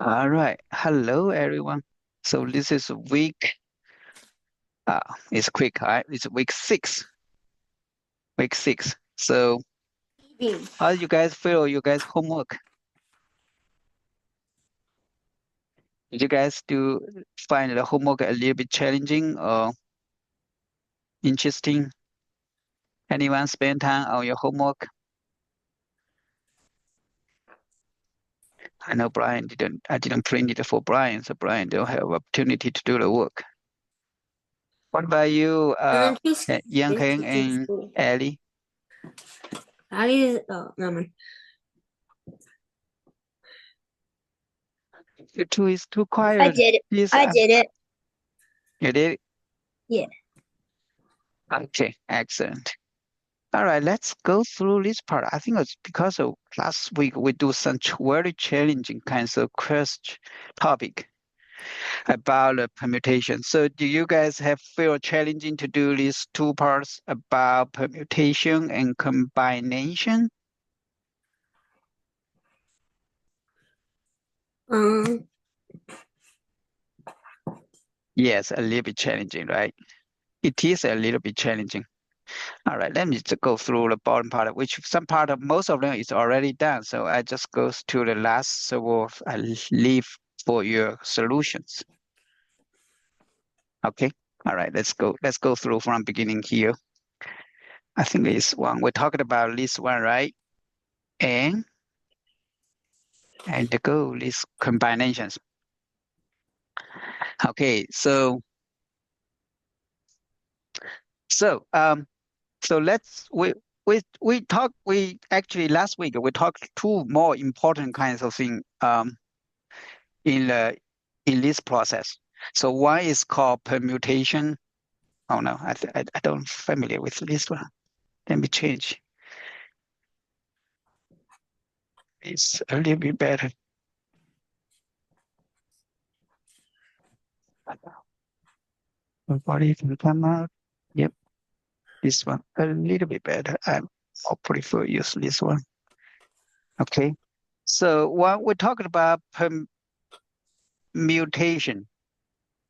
All right. Hello, everyone. So this is uh, it's quick, all right? It's week six. Week six. So Eating. how you guys feel? You guys homework? Did you guys find the homework a little bit challenging or interesting? Anyone spend time on your homework? I know I didn't print it for Brian, so Brian don't have opportunity to do the work. What about you, Elementary school. Yang Keng Teaching and school. Ellie? Ali is no man. You two is too I quiet. did it. Please, I did it. you did? Yeah. Okay, excellent. All right, let's go through this part. I think it's because of last week we do such very challenging kinds of question topic about the permutation. So do you guys have feel challenging to do these two parts about permutation and combination? Um. Yes, a little bit challenging, right? It is a little bit challenging. All right, let me just go through the bottom part, which some part of most of them is already done. So I just goes to the last, so I leave for your solutions. Okay. All right, let's go. Let's go through from beginning here. I think this one we're talking about this one, right? And the goal is combinations. Okay, so so let's we actually last week we talked two more important kinds of thing in the in this process. So one is called permutation. Oh no, I don't familiar with this one. Let me change. It's a little bit better. Body can come out. Yep, this one a little bit better. I prefer use this one. Okay. So what we're talking about permutation.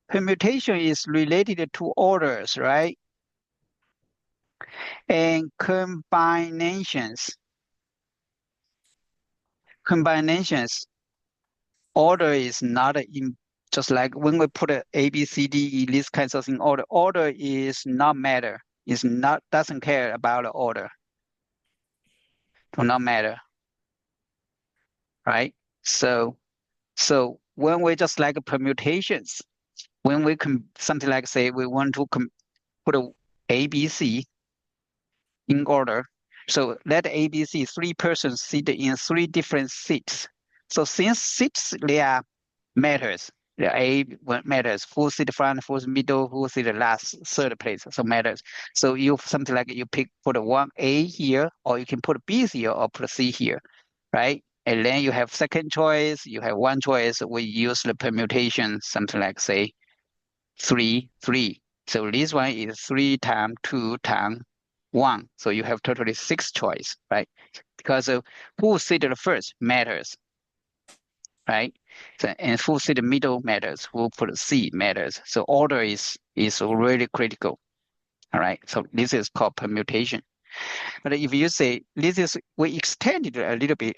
Permutation is related to orders, right? And combinations. Combinations. Order is not in just like when we put A, B, C, D, E, these kinds of thing. Order is not matter. It's not doesn't care about the order. Do not matter, right? So when we just like permutations, when we can something like say we want to put A, B, C in order. So let A, B, C, three persons sit in three different seats. So since seats they are matters, the A matters, who sit front, who's middle, who sit the last, third place, so matters. So you something like you put one A here, or you can put B here, or put C here, right? And then you have second choice, you have one choice. We use the permutation, something like say 3, 3. So this one is 3 times 2 times 1. So you have totally six choice, right? Because of who seated first matters, right? So, and who seated middle matters, who put C matters. So order is really critical. All right. So this is called permutation. But if you say this is we extended it a little bit.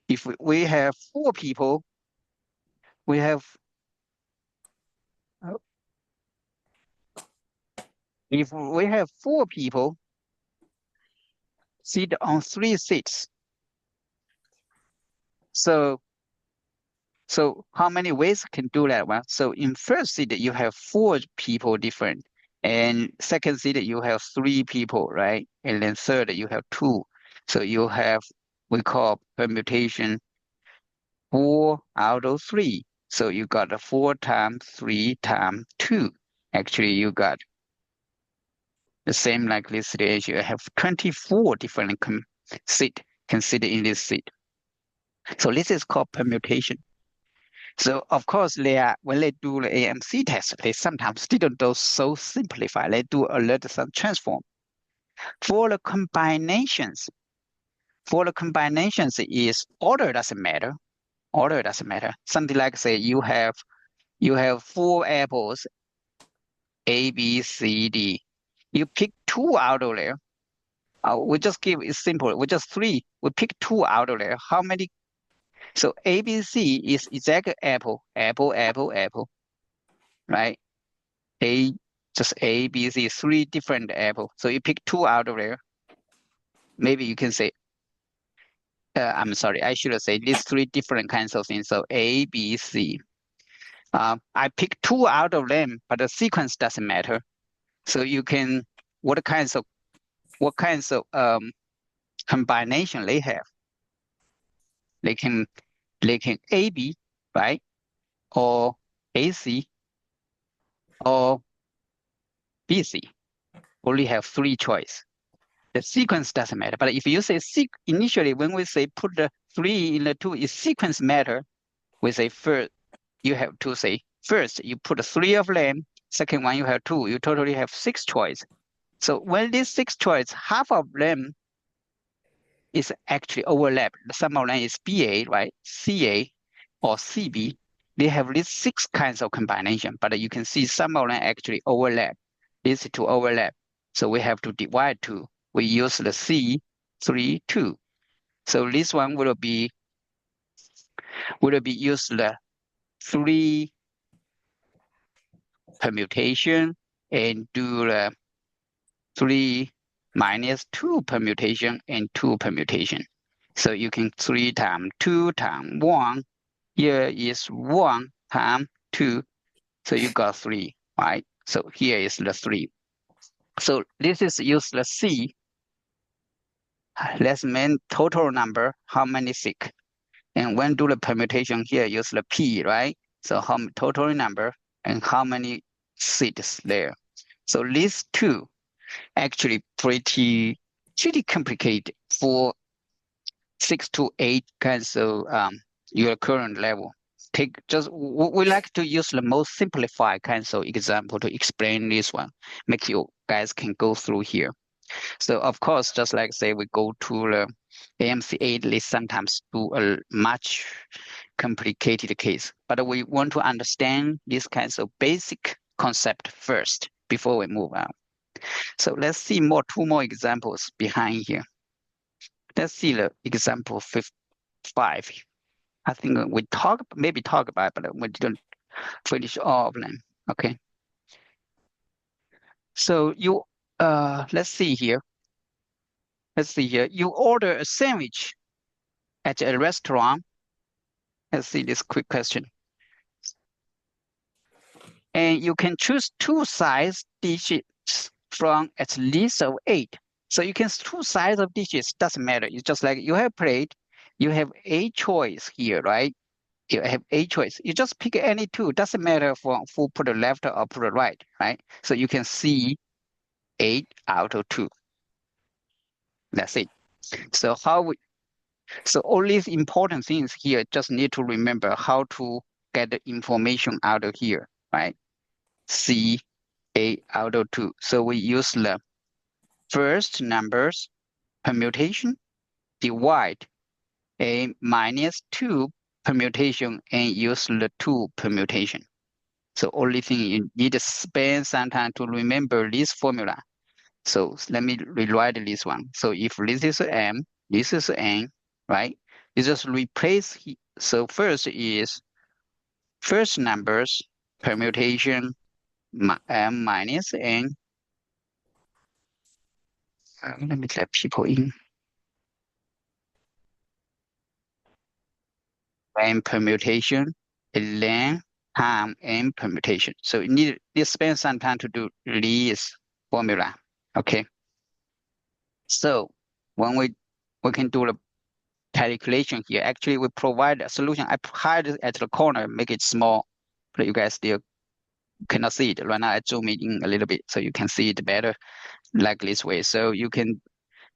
If we have four people, we have if we have four people sit on three seats. So how many ways can do that one? So in first seat you have four people different, and second seat you have three people, right? And then third you have two. So you have we call permutation 4 out of 3. So you got a 4 times 3 times 2. Actually, you got the same like this situation. You have 24 different seat can sit in this seat. So this is called permutation. So of course they are when they do the AMC test, they sometimes didn't do so simplify. They do a little some transform. For the combinations, is order doesn't matter. Order doesn't matter. Something like say you have 4 apples, A, B, C, D. You pick 2 out of there. We just give it simple. We just 3. We pick 2 out of there. How many? So A, B, C is exact apple, apple, apple, apple, right? A, just A, B, C, 3 different apple. So you pick 2 out of there. Maybe you can say, I'm sorry, I should say these 3 different kinds of things. So A, B, C. I pick 2 out of them, but the sequence doesn't matter. So you can, what kinds of combination they have? They can AB, right? Or AC or BC. Only have 3 choice. The sequence doesn't matter. But if you say initially, when we say put the 3 in the 2, is sequence matter? We say first, you have to say first, you put 3 of them. Second one, you have 2. You totally have 6 choice. So when these 6 choice, half of them is actually overlap. Some of them is BA, right? CA or CB. They have these 6 kinds of combination, but you can see some of them actually overlap. This to overlap. So we have to divide 2. We use the C3, 2. So this one will be used the 3 permutation and do the 3 minus 2 permutation and 2 permutation. So you can 3 times 2 times 1. Here is 1 times 2. So you got 3, right? So here is the 3. So this is use the C. Let's mean total number, how many sick. And when do the permutation here, use the P, right? So how total number and how many seeds there. So these two actually pretty complicated for 6 to 8 kinds of your current level. We like to use the most simplified kinds of example to explain this one. Make you guys can go through here. So of course, just like say we go to the AMC8, they sometimes do a much complicated case, but we want to understand these kinds of basic concept first before we move on. So let's see 2 more examples behind here. Let's see the example 5. I think we maybe talk about it, but we didn't finish all of them. Okay. So let's see here. You order a sandwich at a restaurant. Let's see this quick question. And you can choose 2 size dishes from at least of 8. So you can 2 size of dishes, doesn't matter. It's just like you have plate, you have a choice here, right? You have a choice. You just pick any 2. Doesn't matter who put the left or put the right, right? So you can see 8 out of 2. That's it. So all these important things here, just need to remember how to get the information out of here, right? C 8 out of 2. So we use the first numbers permutation, divide a minus 2 permutation and use the 2 permutation. So only thing you need to spend some time to remember this formula. So let me rewrite this one. So if this is M, this is N, right? You just replace. So first is first numbers permutation M minus N. Let me let people in. And permutation, and then time and permutation. So you need to spend some time to do this formula. Okay. So when we can do the calculation here, actually we provide a solution. I hide it at the corner, make it small, but you guys still cannot see it. Right now I zoom it in a little bit so you can see it better like this way. So you can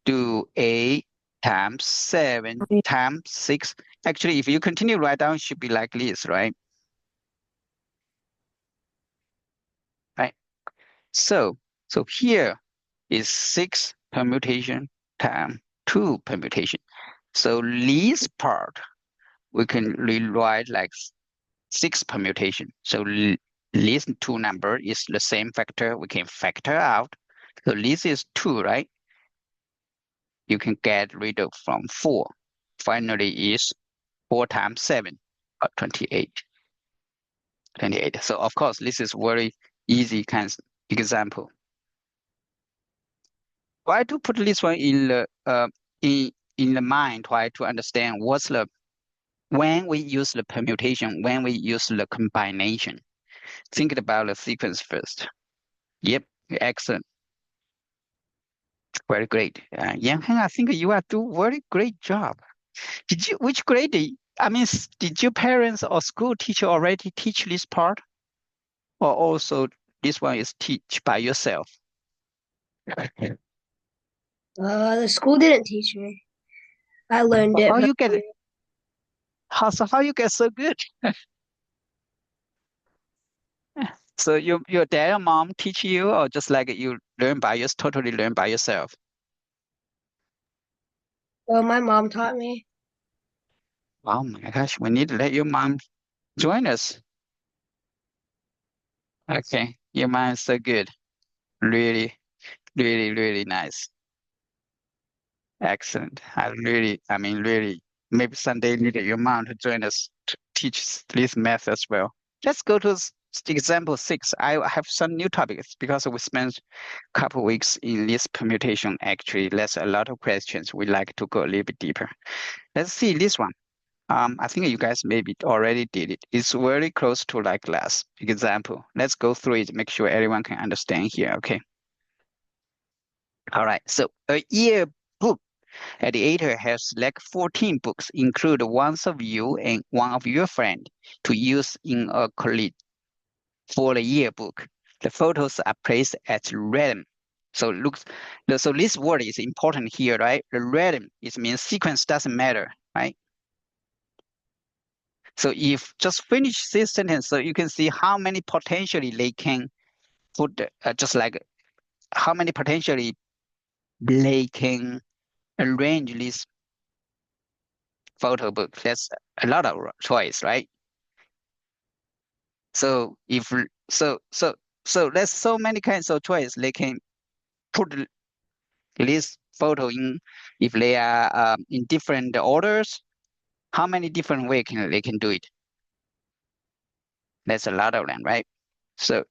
do 8 times 7 times 6. Actually, if you continue write down, it should be like this, right? Right. So here is 6 permutation times 2 permutation. So this part we can rewrite like 6 permutation. So these two number is the same factor. We can factor out. So this is 2, right? You can get rid of from 4. Finally is 4 times 7, 28. 28. So of course, this is very easy kind of example. Try to put this one in the in the mind. Try to understand what's the when we use the permutation, when we use the combination. Think about the sequence first. Yep, excellent, very great. Yang Heng, I think you are do very great job. Did you which grade? I mean, did your parents or school teacher already teach this part, or also this one is teach by yourself? The school didn't teach me. I learned it. How you get how you get so good? So your dad and mom teach you, or just like you learn by yourself, totally learn by yourself? Well, my mom taught me. Oh my gosh, we need to let your mom join us. Okay, your mom is so good. Really, really, really nice. Excellent. I mean, really, maybe someday need your mom to join us to teach this math as well. Let's go to example 6. I have some new topics because we spent a couple weeks in this permutation. Actually, there's a lot of questions. We like to go a little bit deeper. Let's see this one. I think you guys maybe already did it. It's very close to like last example. Let's go through it, make sure everyone can understand here. Okay. All right. So a year book editor has like 14 books, include ones of you and one of your friend to use in a college for the yearbook. The photos are placed at random. So so this word is important here, right? The random it means sequence doesn't matter, right? So if just finish this sentence, so you can see how many potentially they can put, just like how many potentially they can arrange this photo book. That's a lot of choice, right? So if so so so there's so many kinds of choice they can put this photo in if they are in different orders. How many different way can they can do it? That's a lot of them, right? So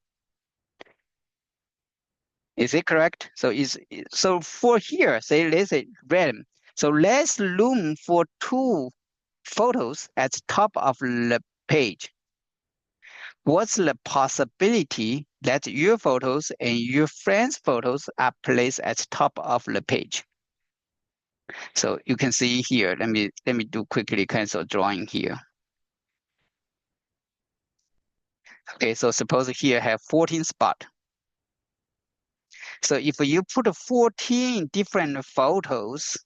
is it correct? So so for here, say let's say random. So let's room for 2 photos at the top of the page. What's the possibility that your photos and your friends' photos are placed at the top of the page? So you can see here. Let me do quickly cancel drawing here. Okay, so suppose here have 14 spot. So if you put 14 different photos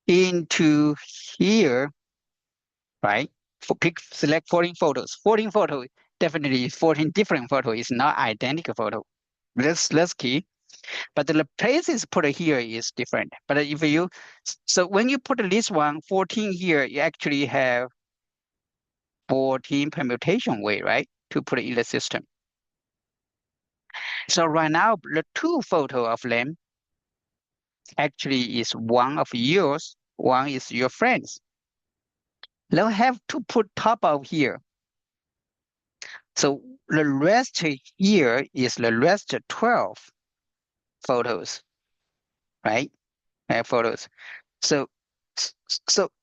into here, right? Select 14 photos. 14 photos, definitely 14 different photos is not identical photo. That's key. But the places put here is different. But if you, so when you put this one, 14 here, you actually have 14 permutation way, right? To put it in the system. So right now, the 2 photo of them actually is one of yours, one is your friend's. They'll have to put top of here. So the rest here is the rest 12 photos, right? Photos. So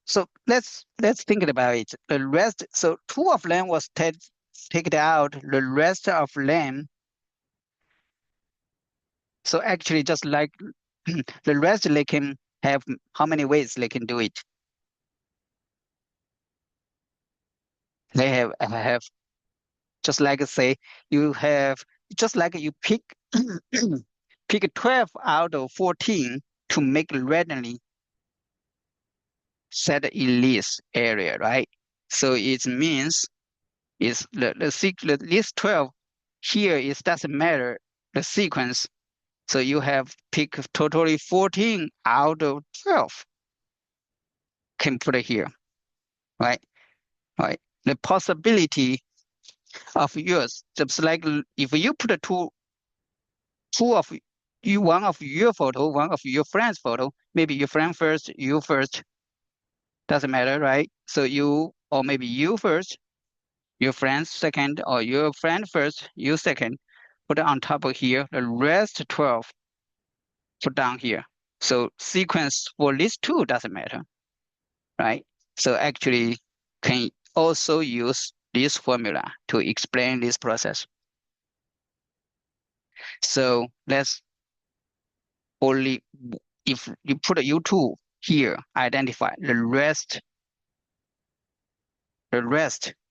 so let's think about it. The rest, so 2 of them was taken out. The rest of them, so actually just like the rest, they can have how many ways they can do it? They have just like say you have just like you pick pick 12 out of 14 to make randomly set in this area, right? So it means is the list 12 here is doesn't matter the sequence. So you have pick totally 14 out of 12 can put it here. right? Right. The possibility of yours, just like if you put two of you, one of your photo, one of your friend's photo, maybe your friend first, you first, doesn't matter, right? So you, or maybe you first, your friend second, or your friend first, you second, put on top of here, the rest 12 put down here. So sequence for these two doesn't matter, right? So actually can also use this formula to explain this process. So let's only, if you put a U2 here, identify the rest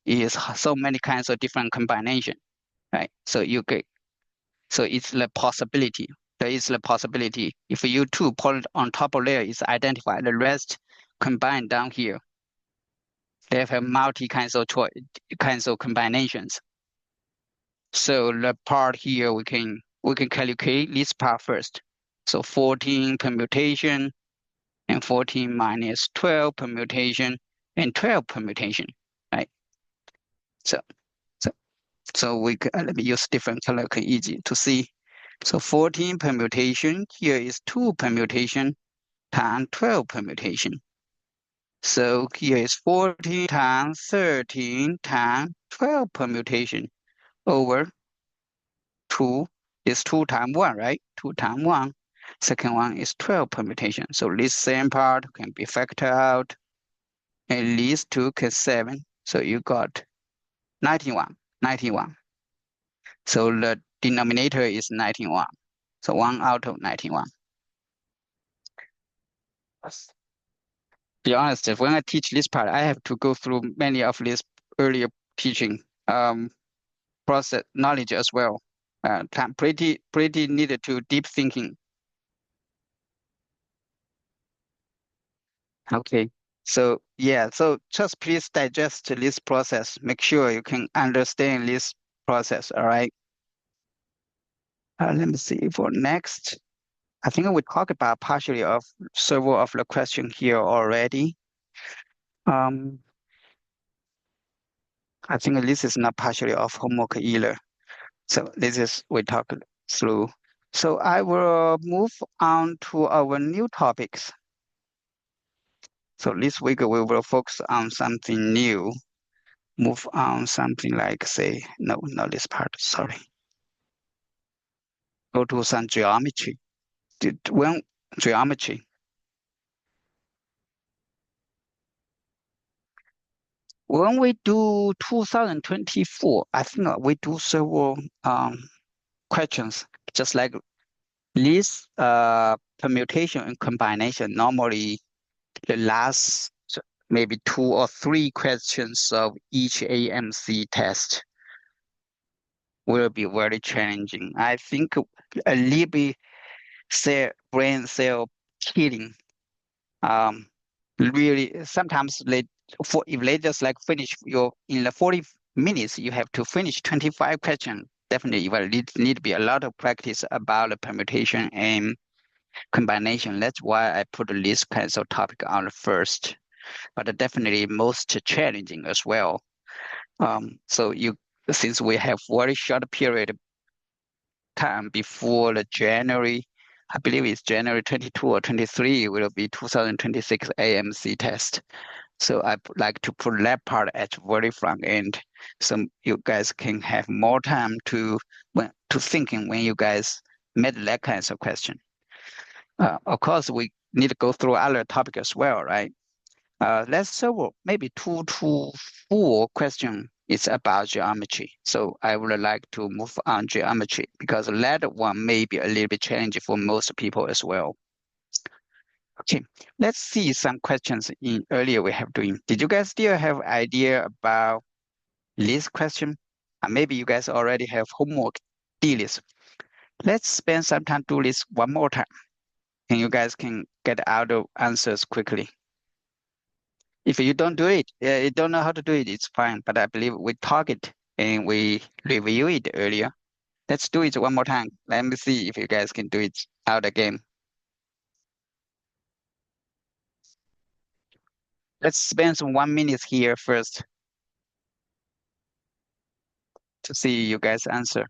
is so many kinds of different combination, right? So you get, so it's the possibility. There is the possibility if U2 put on top of there is identified, the rest combined down here. They have multi kinds of kinds of combinations. So the part here we can calculate this part first. So 14 permutation and 14 minus 12 permutation and 12 permutation, right? So so let me use different color, easy to see. So 14 permutation here is 2 permutation times 12 permutation. So here is 14 times 13 times 12 permutation over 2 is 2 times 1, right? 2 times 1. Second one is 12 permutation. So this same part can be factored out. And these two can 7. So you got 91. 91. So the denominator is 91. So 1 out of 91. To be honest, when I teach this part, I have to go through many of this earlier teaching process knowledge as well. Pretty needed to deep thinking. Okay. So yeah, so just please digest this process. Make sure you can understand this process. All right. Let me see for next. I think we talked about partially of several of the question here already. Um, I think this is not partially of homework either. So this is we talked through. So I will move on to our new topics. So this week we will focus on something new. Move on something like say, no, not this part, sorry. Go to some geometry. When geometry. When we do 2024, I think we do several questions, just like this permutation and combination. Normally, the last maybe 2 or 3 questions of each AMC test will be very challenging. I think a little bit brain cell killing. Um, really, sometimes if they just like finish your in the 40 minutes, you have to finish 25 questions. Definitely, you will need to be a lot of practice about the permutation and combination. That's why I put this kinds of topic on the first, but definitely most challenging as well. So since we have very short period time before the January, I believe it's January 22 or 23 will be 2026 AMC test. So I like to put that part at very front end, so you guys can have more time to thinking when you guys met that kinds of question. Of course, we need to go through other topic as well, right? Let's several, maybe 2 to 4 question is about geometry. So I would like to move on geometry because that one may be a little bit challenging for most people as well. Okay, let's see some questions in earlier we have doing. Did you guys still have idea about this question? Maybe you guys already have homework do this. Let's spend some time do this one more time. And you guys can get out of answers quickly. If you don't do it, you don't know how to do it, it's fine. But I believe we talk it and we review it earlier. Let's do it one more time. Let me see if you guys can do it out again. Let's spend some 1 minute here first to see you guys answer.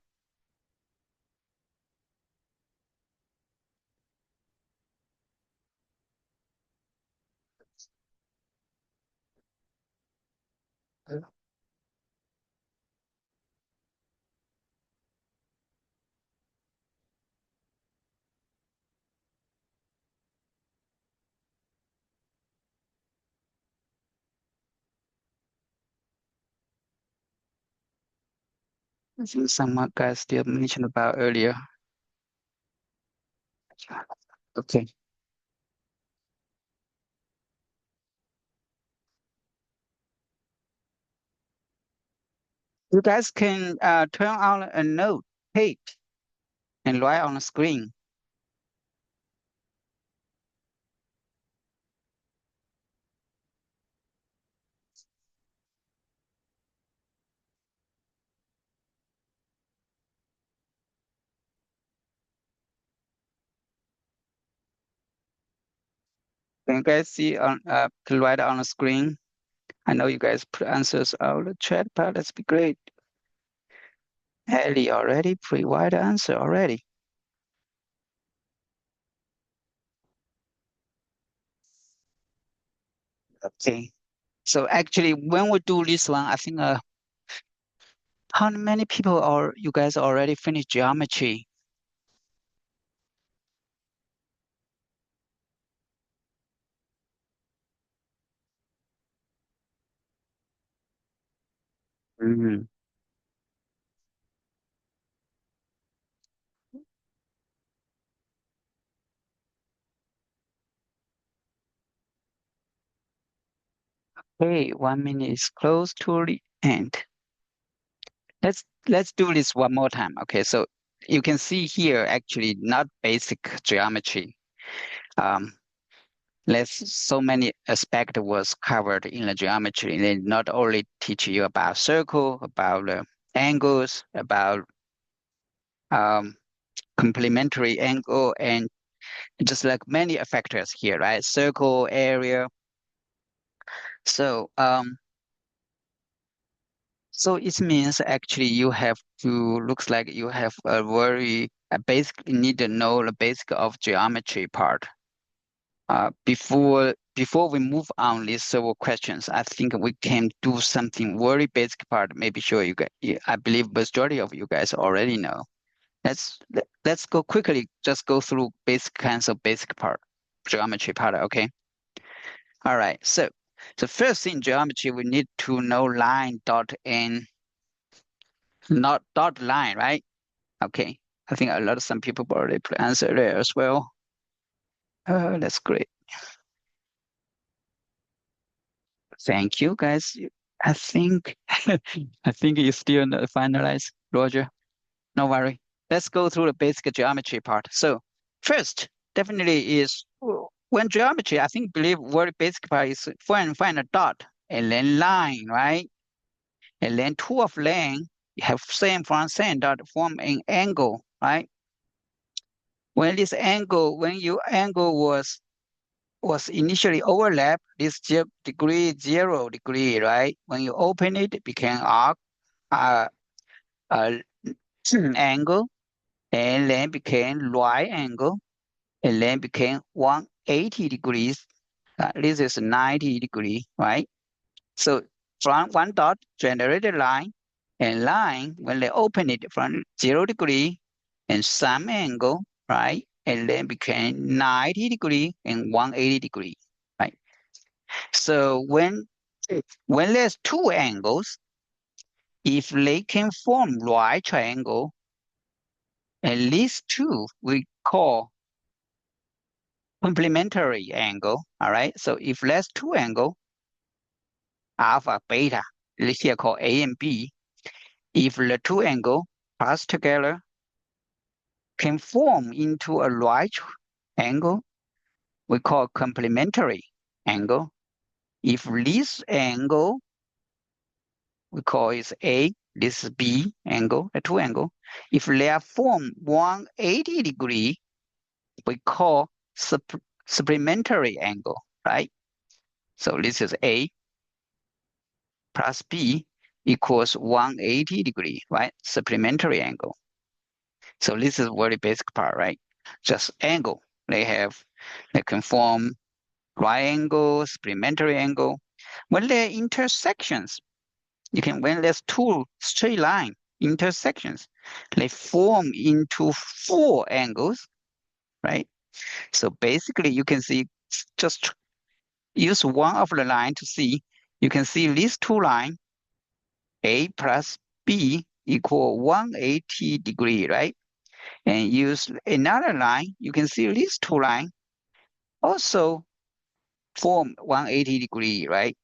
I think some guys still mentioned about earlier. Okay. You guys can turn on a note page and write on the screen. Can you guys see on to write on the screen? I know you guys put answers out the chat, but that's be great. Ellie already provide answer already. Okay. So actually, when we do this one, I think how many people are you guys already finished geometry? Mhm. Okay, 1 minute is close to the end. Let's do this one more time. Okay, so you can see here actually not basic geometry. Um, Less so many aspect was covered in the geometry. They not only teach you about circle, about angles, about um, complementary angle, and just like many factors here, right? Circle, area. So so it means actually you have to looks like you have a very basically need to know the basic of geometry part. Before we move on these several questions, I think we can do something very basic part. Maybe sure you guys, I believe majority of you guys already know. Let's go quickly. Just go through basic kinds of basic part, geometry part. Okay. All right. So the first thing geometry we need to know line dot and not dot line, right? Okay. I think a lot of some people already put answer there as well. That's great. Thank you, guys. I think I think you still not finalized, Roger. No worry. Let's go through the basic geometry part. So first, definitely is when geometry, I think believe very basic part is find a dot and then line, right? And then two of length, you have same from same dot form an angle, right? When this angle, when your angle was initially overlap, this degree 0 degree, right? When you open it, it became arc, uh, uh, angle, and then became right angle, and then became 180 degrees. This is 90 degree, right? So from one dot generated line, and line when they open it from 0 degree and some angle, right? And then became 90 degree and 180 degree, right? So when there's two angles, if they can form right triangle, at least two we call complementary angle. All right. So if there's two angle, alpha, beta, here called A and B, if the two angle pass together can form into a right angle, we call complementary angle. If this angle we call is A, this is B angle, a two angle. If they are formed 180 degree, we call supplementary angle, right? So this is A plus B equals 180 degree, right? Supplementary angle. So this is very basic part, right? Just angle. They can form right angle, supplementary angle. When they're intersections, when there's two straight line intersections, they form into four angles, right? So basically you can see, just use one of the line to see, you can see these two lines, A plus B equal 180 degree, right? And use another line, you can see these two lines also form 180 degree, right?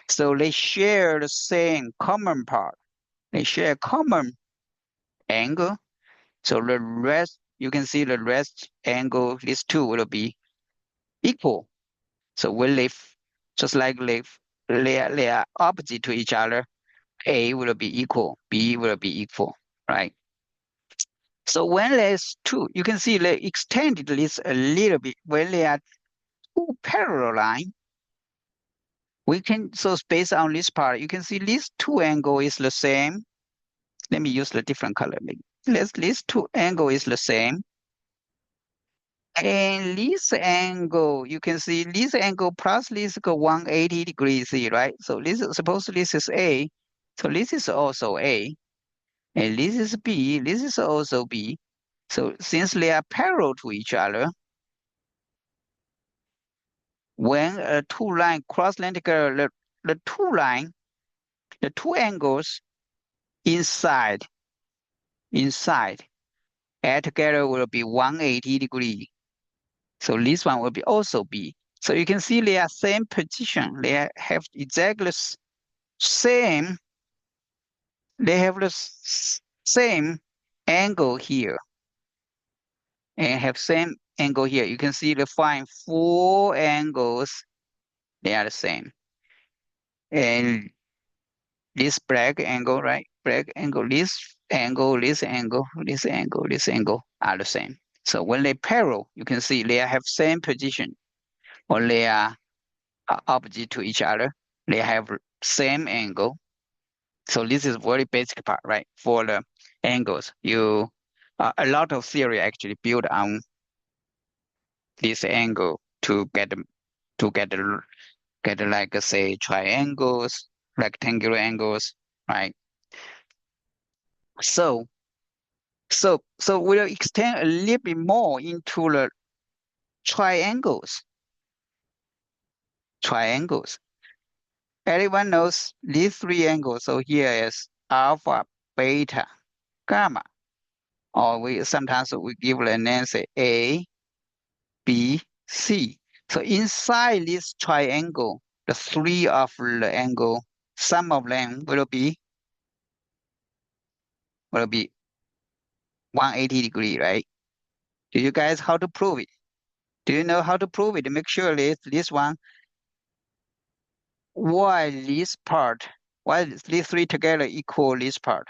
So they share the same common part. They share common angle. So the rest, you can see the rest angle, these two will be equal. So when just like they are opposite to each other, A will be equal, B will be equal, right? So when there's two, you can see they extended this a little bit. When they are two parallel line, so based on this part, you can see these two angle is the same. Let me use the different color. Maybe. This two angle is the same. And this angle, you can see this angle plus this go 180 degrees here, right? So suppose this is A. So this is also A. And this is B. This is also B. So since they are parallel to each other, when a two line cross line together, the the two angles inside inside add together will be 180 degree. So this one will be also B. So you can see they are same position. Have exactly same. They have the same angle here and have same angle here. You can see they find four angles. They are the same. And this black angle, right? Black angle, this angle, this angle, this angle, this angle are the same. So when they parallel, you can see they have same position or they are opposite to each other. They have same angle. So this is very basic part, right? For the angles, a lot of theory actually built on this angle to to get get like say triangles, rectangular angles, right? So we'll extend a little bit more into the triangles. Triangles. Everyone knows these three angles. So here is alpha, beta, gamma. Or we sometimes we give the name say A, B, C. So inside this triangle, the three of the angle, some of them will be 180 degree, right? Do you guys how to prove it? Do you know how to prove it? Make sure this one, why this part, why these three together equal this part?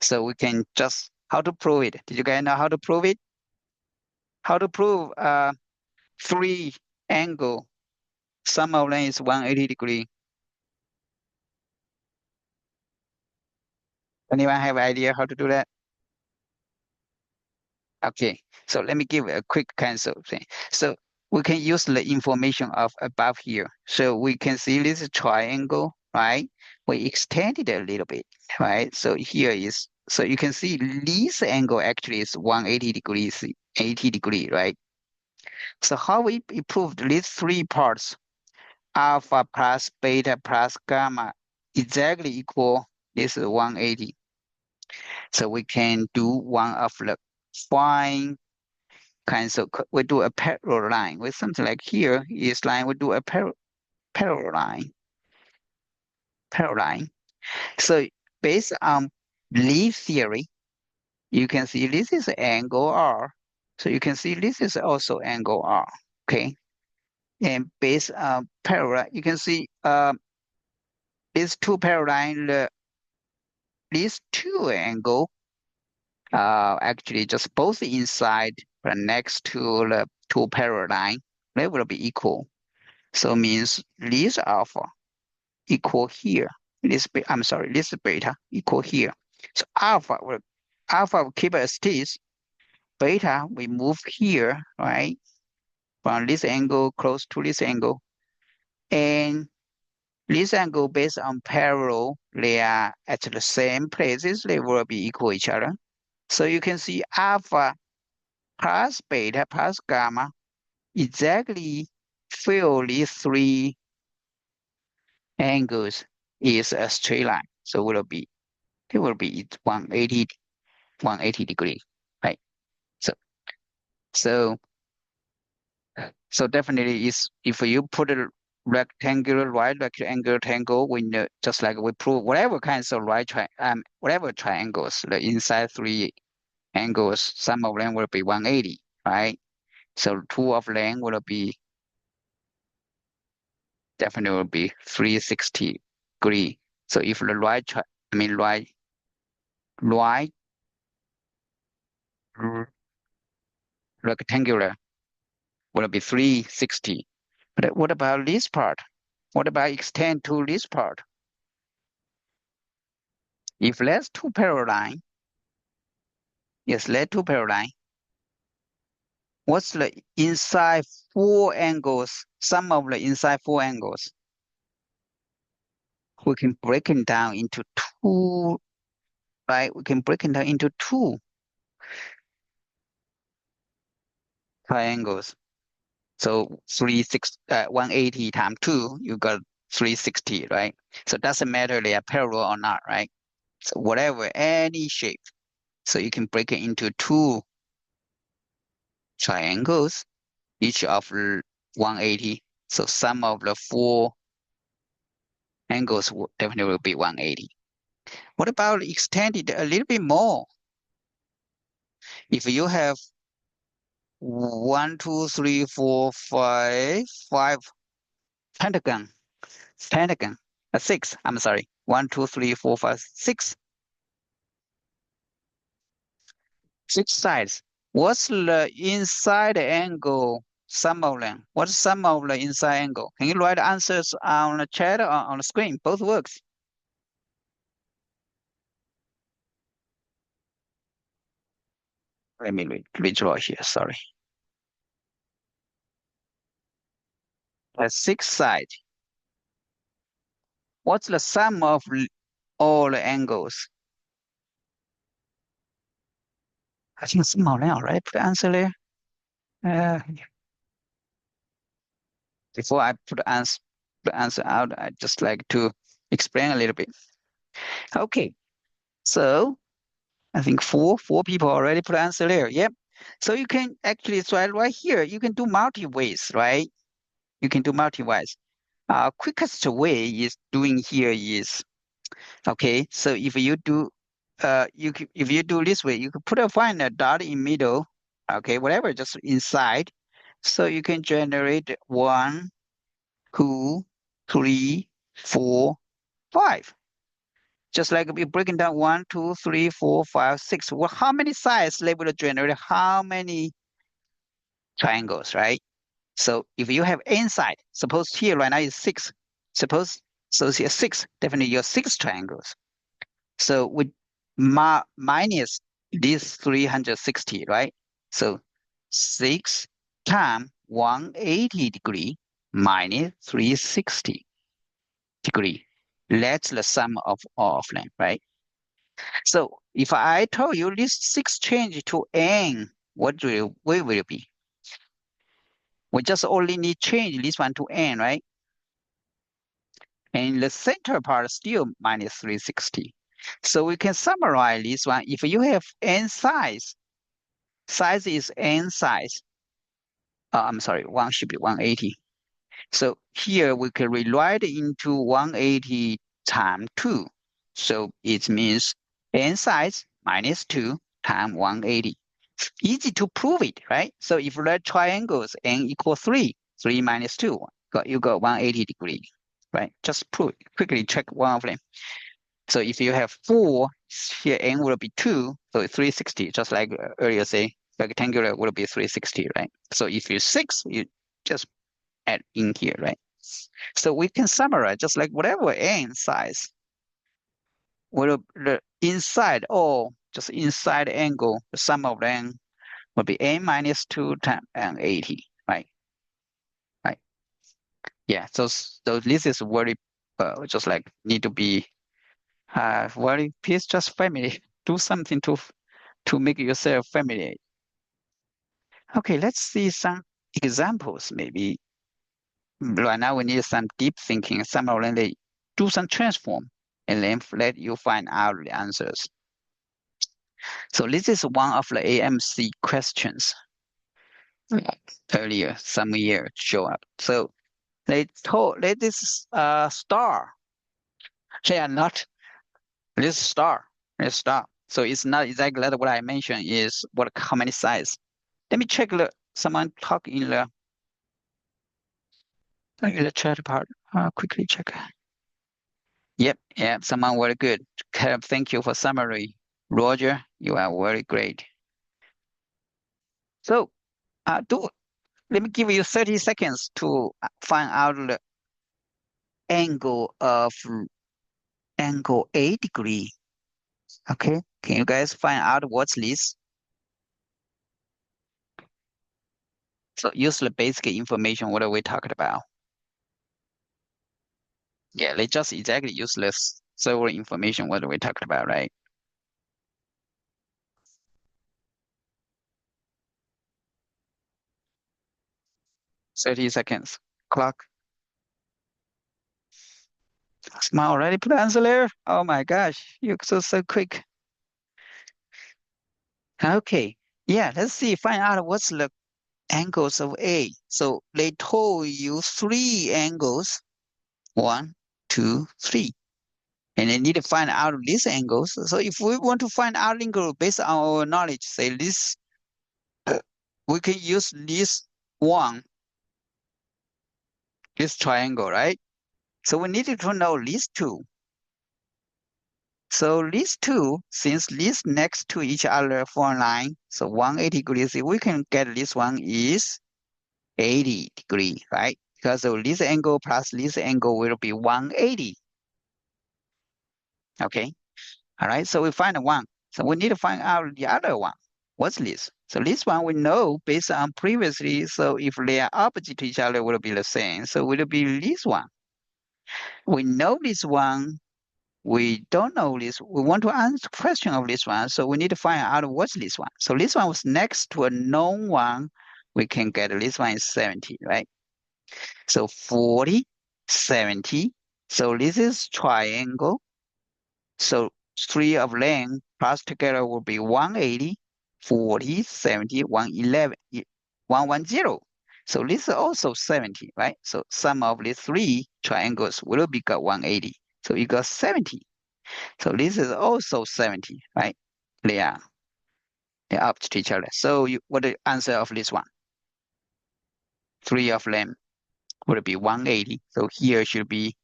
So we can just how to prove it. Did you guys know how to prove it? How to prove three angle, sum of them is 180 degree. Anyone have idea how to do that? Okay, so let me give a quick cancel thing. So we can use the information of above here. So we can see this triangle, right? We extend it a little bit, right? So here is, so you can see this angle actually is 180 degrees, 80 degree, right? So how we proved these three parts, alpha plus beta plus gamma, exactly equal this is 180. So we can do one of the fine kinds of, we do a parallel line with something like here is line, we do a parallel line, parallel line. So based on leaf theory, you can see this is angle R. So you can see this is also angle R, okay? And based on parallel, you can see these two parallel line, these two angle actually just both inside but next to the two parallel line, they will be equal. So means this alpha equal here. This beta equal here. So alpha will keep as it is. Beta we move here, right? From this angle close to this angle. And this angle based on parallel, they are at the same places, they will be equal each other. So you can see alpha plus beta plus gamma exactly fill these three angles is a straight line. So it will be 180 degree, right? So so so definitely is if you put a rectangular right rectangle when just like we prove whatever kinds of whatever triangles, the inside three angles, some of them will be 180, right? So two of them will be definitely will be 360 degree. So if the right rectangular will be 360. But what about this part? What about extend to this part? If that's two parallel line, yes, let two parallel line. What's the inside four angles? Sum of the inside four angles. We can break it down into two, right? We can break it down into two triangles. So 180 times 2, you got 360, right? So it doesn't matter they are parallel or not, right? So whatever, any shape. So you can break it into two triangles, each of 180. So sum of the four angles definitely will be 180. What about extended a little bit more? If you have 1, 2, 3, 4, 5, 5 pentagon, pentagon, 6, I'm sorry, 1, 2, 3, 4, 5, 6, 6 sides. What's the inside angle? Sum of them. What's sum of the inside angle? Can you write answers on the chat or on the screen? Both works. Let me redraw here. Sorry. That's 6 sides. What's the sum of all the angles? I think somehow now, right? Put the answer there. Uh, Before I put the answer out, I just like to explain a little bit. Okay, so I think four people already put the answer there. Yep. So you can actually try right here. You can do multi ways, right? You can do multi ways. Quickest way is doing here is okay. So if you do, if you do this way, you can find a dot in middle. Okay, whatever, just inside. So you can generate 1, 2, 3, 4, 5. Just like we're breaking down 1, 2, 3, 4, 5, 6. Well, how many sides they will generate? How many triangles, right? So if you have n side, suppose here right now is 6. Suppose so here 6, definitely you have 6 triangles. So with minus this 360, right? So 6 times 180 degree minus 360 degree. That's the sum of all of them, right? So if I told you this 6 change to n, what will it be? We just only need change this one to n, right? And the center part is still minus 360. So we can summarize this one. If you have n size is n size. I'm sorry, one should be 180. So here we can rewrite it into 180 times 2. So it means n size minus 2 times 180. Easy to prove it, right? So if the triangles n equals 3, 3 minus 2, you got 180 degrees, right? Just quickly check one of them. So if you have 4, here n will be 2, so 360, just like earlier say. rectangular will be 360, right? So if you're 6, you just add in here, right? So we can summarize just like whatever n size, will the inside or just inside angle, the sum of them will be n minus 2 times n 80, right? Right. Yeah. So this is very just like need to be very please just family. Do something to make yourself familiar. Okay, let's see some examples. Maybe right now we need some deep thinking. Some of them they do some transform and then let you find out the answers. So this is one of the AMC questions. Earlier some year show up. So they told that this star. They are not this star. This star. So it's not exactly what I mentioned is what how many size. Let me check the someone talk in the chat part. Quickly check. Yep, yeah, someone very good. Thank you for summary. Roger, you are very great. So do let me give you 30 seconds to find out the angle of angle 8 degree. Okay, can you guys find out what's this? So use the basic information. What are we talking about? Yeah, they just exactly useless server information. What are we talking about, right? 30 seconds. Clock. Smile already put the answer there. Oh my gosh, you're so quick. Okay, yeah, let's see. Find out what's the angles of A. So they told you three angles. One, two, three. And they need to find out these angles. So if we want to find out angle based on our knowledge, say this, we can use this one, this triangle, right? So we needed to know these two. So these two, since these next to each other for a line, so 180 degrees, we can get this one is 80 degree, right? Because of this angle plus this angle will be 180. Okay. All right. So we find one. So we need to find out the other one. What's this? So this one we know based on previously. So if they are opposite to each other, will be the same. So will be this one. We know this one. We don't know this. We want to answer question of this one. So we need to find out what's this one. So this one was next to a known one. We can get this one is 70, right? So 40, 70. So this is triangle. So three of them plus together will be 180, 40, 70, 111, 110. So this is also 70, right? So sum of these three triangles will be got 180. So you got 70. So this is also 70, right? They are they're up to each other. So what the answer of this one? Three of them would be 180. So here should be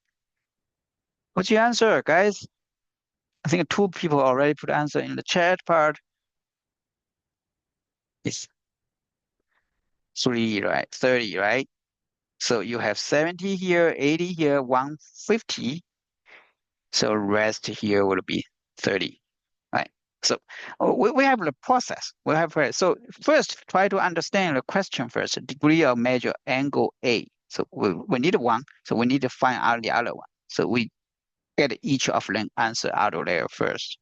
what's your answer, guys? I think two people already put answer in the chat part. It's three, right? 30, right? So you have 70 here, 80 here, 150. So rest here will be 30, right? So we have the process. We have so first try to understand the question first. Degree of measure angle A. So we need one. So we need to find out the other one. So we get each of them answer out of there first.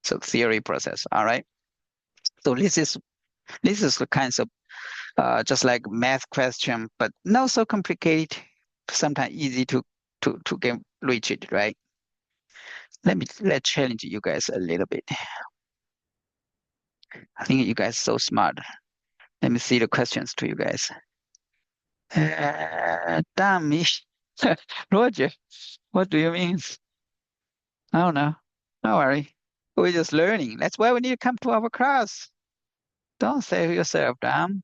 So theory process. All right. So this is the kinds of just like math question, but not so complicated. Sometimes easy to get reach it, right? Let's challenge you guys a little bit. I think you guys so smart. Let me see the questions to you guys. Damn me, Roger. What do you mean? I don't know. Don't worry. We're just learning. That's why we need to come to our class. Don't save yourself, damn.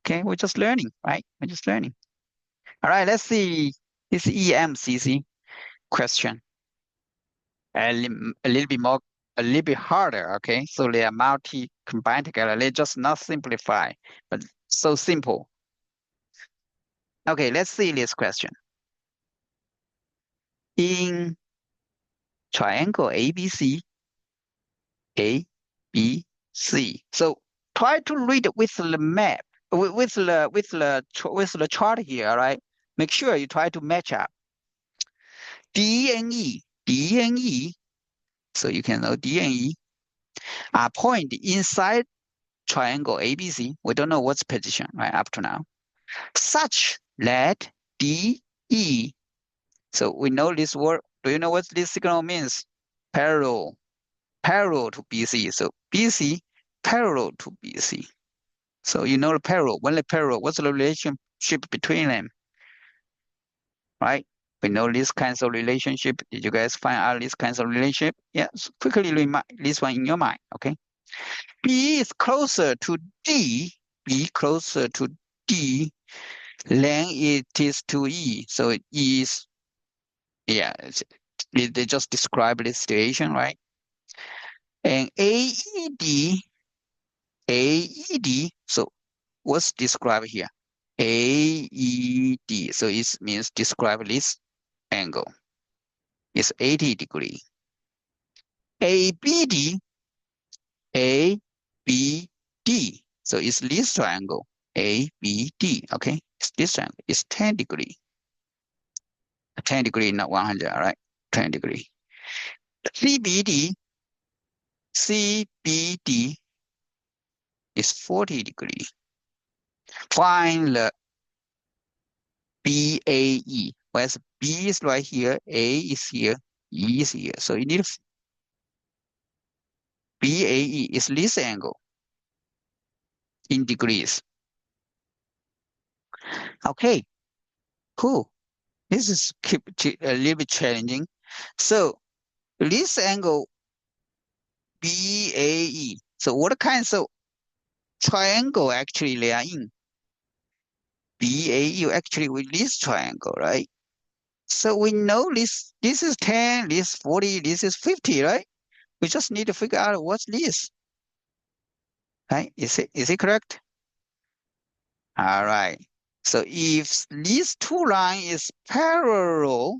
Okay, we're just learning, right? We're just learning. All right, let's see. This EMCC question. A little bit more a little bit harder, okay? So they are multi-combined together. They just not simplify, but so simple. Okay, let's see this question. In triangle ABC, A, B, C. So try to read with the map, with the chart here, right? Make sure you try to match up. D and E, D and E. So you can know D and E are point inside triangle ABC. We don't know what's position, right, up to now. Such that DE. So we know this word. Do you know what this signal means? Parallel, parallel to BC. So BC parallel to BC. So you know the parallel. When the parallel, what's the relationship between them? Right? We know these kinds of relationship. Did you guys find out these kinds of relationship? Yeah, so quickly remind this one in your mind. Okay. B is closer to D. B closer to D than it is to E. So E is, yeah, they just describe the situation, right? And AED, so what's described here? AED, so it means describe this angle. It's 80 degree. ABD, ABD, so it's this triangle, ABD, okay? It's this triangle, it's 10 degree. 10 degree, not 100, all right? 10 degree. CBD, CBD is 40 degree. Find the BAE. Whereas B is right here, A is here, E is here. So you need BAE is this angle in degrees. Okay, cool. This is a little bit challenging. So this angle BAE. So what kinds of triangle actually they are in? BAE actually with this triangle, right? So we know this is 10, this 40, this is 50, right? We just need to figure out what's this, right? Is it correct? All right. So if these two lines is parallel,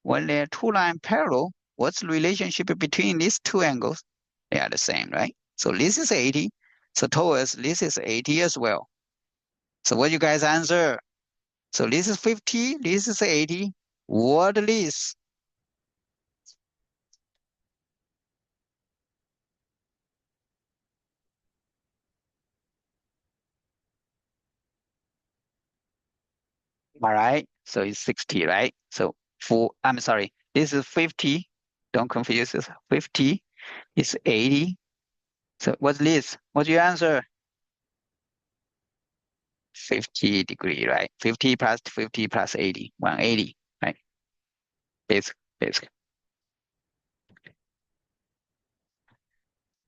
when they're two lines parallel, what's the relationship between these two angles? They are the same, right? So this is 80. So towards this is 80 as well. So what you guys answer? So this is 50, this is 80. What is? All right. So it's 60, right? So I'm sorry, this is 50. Don't confuse this. 50 is 80. So what's this? What's your answer? 50 degree, right? 50 plus 50 plus 80, 180, right? Basic, basic.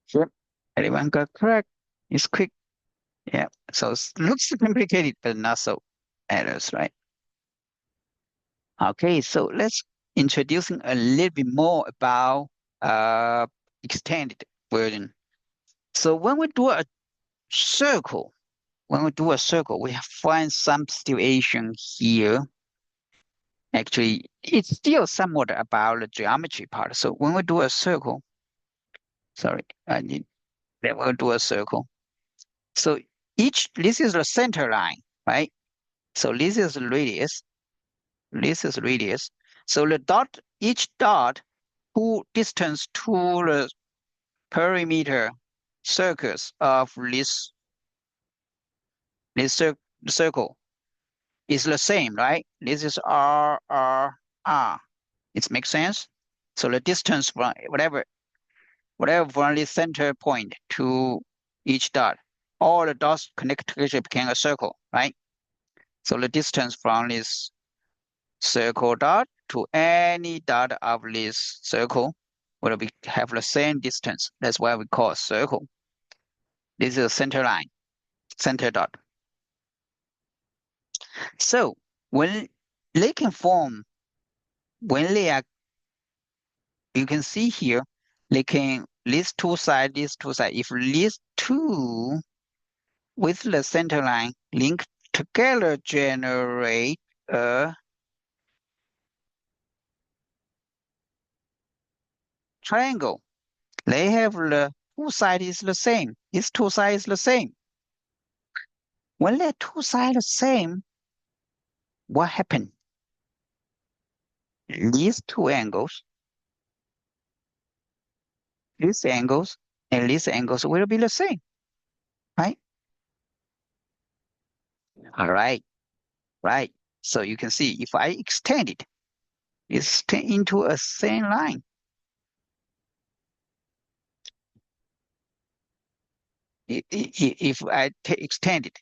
Sure. Anyone got correct? It's quick. Yeah. So it looks complicated, but not so errors, right? Okay, so let's introducing a little bit more about uh extended version. So circle, when we do a circle, we find some situation here. Actually, it's still somewhat about the geometry part. So when we do a circle, sorry, I need that we'll do a circle. So this is the center line, right? So this is radius, this is radius. So each dot, who distance to the perimeter circles of this circle is the same, right? This is R, R, R. It makes sense. So the distance from whatever from the center point to each dot, all the dots connect together become a circle, right? So the distance from this circle dot to any dot of this circle will have the same distance. That's why we call circle. This is a center line, center dot. So when they can form, when they are, you can see here, these two sides. If these two with the center line link together generate a triangle. They have the two sides is the same. These two sides the same. When the two sides the same, what happened? These two angles, these angles, and these angles will be the same, right? All right, right. So you can see if I extend it, it's into a same line. If I extend it,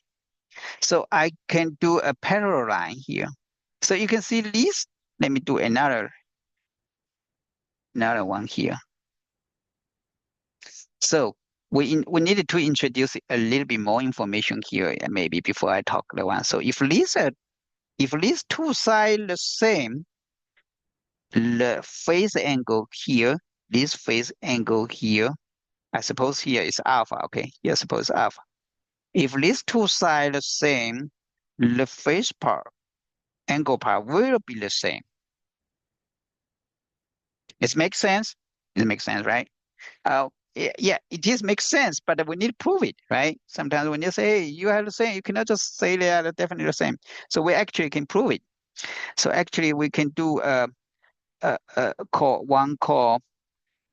so I can do a parallel line here. So you can see this. Let me do another one here. So we needed to introduce a little bit more information here, maybe before I talk the one. So if these two sides the same, the phase angle here, this phase angle here, I suppose here is alpha. Okay, here suppose alpha. If these two sides the same, the phase part, angle part will be the same. It makes sense. It makes sense, right? Yeah, it just makes sense, but we need to prove it, right? Sometimes when you say, hey, you have the same, you cannot just say they are definitely the same. So we actually can prove it. So actually we can do one call.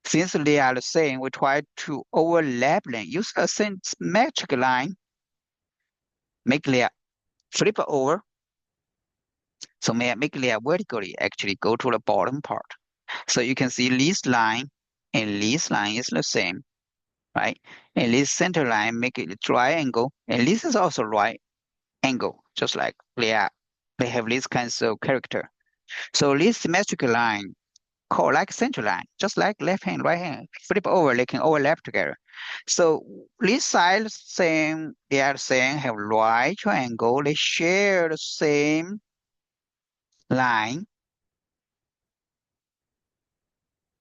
Since they are the same, we try to overlap them. Use a symmetric line, make their flip over. So make their vertically actually go to the bottom part. So you can see this line and this line is the same, right? And this center line make it a triangle, and this is also right angle, just like they have this kinds of character. So this symmetric line called like center line, just like left hand, right hand, flip over, they can overlap together. So this side same, they are same, have right triangle, they share the same line.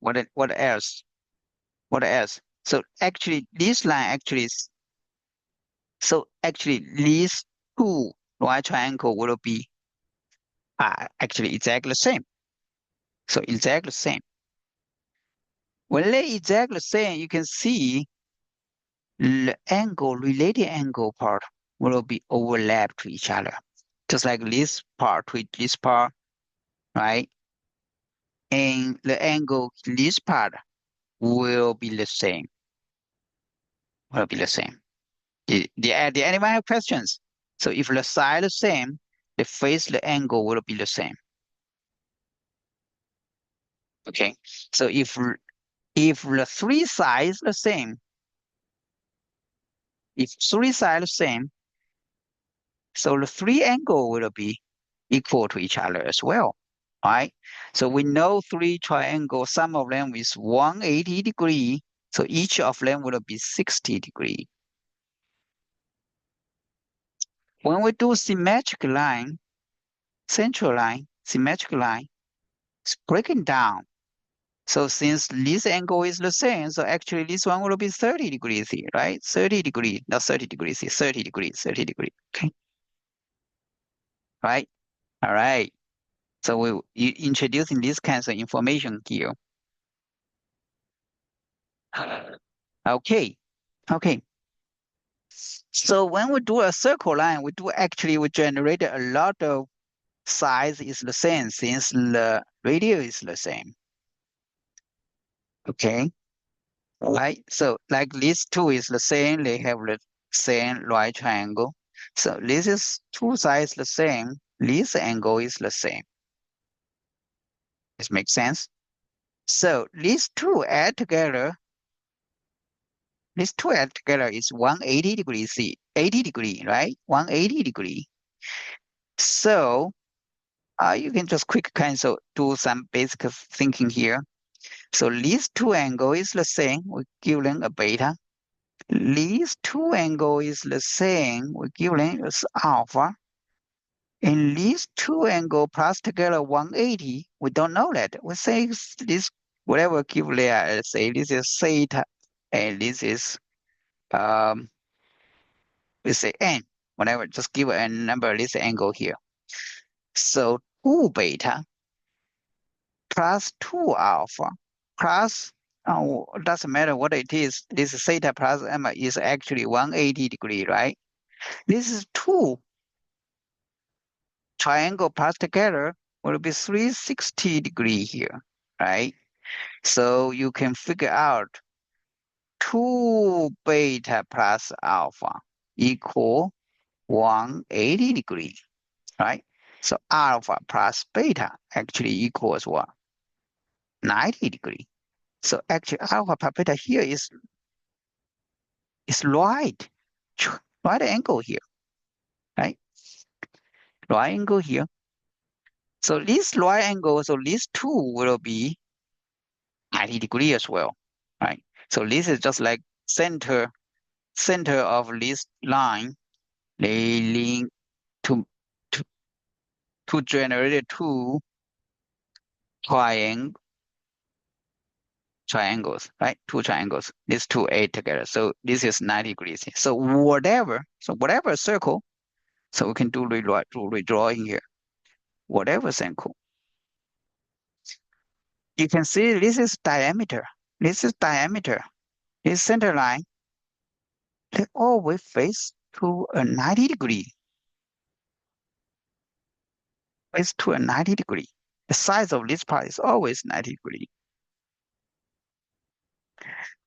What else? What else? So actually this line actually is so actually these two right triangle will be actually exactly the same. So exactly the same. When they exactly the same, you can see the angle, related angle part will be overlapped to each other. Just like this part with this part, right? And the angle this part will be the same. Will be the same. Did anyone have questions? So if the side the same, the face, the angle will be the same. Okay. So if the three sides the same, if three sides the same, so the three angle will be equal to each other as well, right? So we know three triangles, some of them is 180 degree, so each of them will be 60 degree. When we do symmetric line, central line, symmetric line, it's breaking down. So since this angle is the same, so actually this one will be 30 degrees here, right? 30 degrees, not 30 degrees here, 30 degrees, 30 degrees, okay? Right? All right. So we introducing this kinds of information here. Okay. Okay. So when we do a circle line, we generate a lot of size is the same since the radius is the same. Okay. Right. So like these two is the same, they have the same right triangle. So this is two sides the same. This angle is the same. This makes sense. So these two add together is 180 degrees C, 80 degree, right? 180 degree. So you can just quick cancel, do some basic thinking here. So these two angle is the same, we give them a beta. These two angle is the same, we give them as alpha. And these two angle plus together 180, we don't know that. We say this whatever give there, let's say this is theta, and this is um, let's say n, whatever, just give a number, this angle here. So 2 beta plus 2 alpha plus, doesn't matter what it is, this theta plus m is actually 180 degree, right? This is 2 triangle plus together will be 360 degree here, right? So you can figure out 2 beta plus alpha equal 180 degree, right? So alpha plus beta actually equals what? 90 degree. So actually alpha plus beta here is right. Right angle here, right? Right angle here. So this right angle, so these two will be 90 degree as well, right? So this is just like center of this line. They link to to, to generate two triangle triangles, right? Two triangles. These two add together. So this is 90 degrees. So whatever circle, so we can do redrawing here. Whatever circle. You can see this is diameter. This is diameter. This center line, they always face to a 90 degree. Face to a 90 degree. The size of this part is always 90 degree.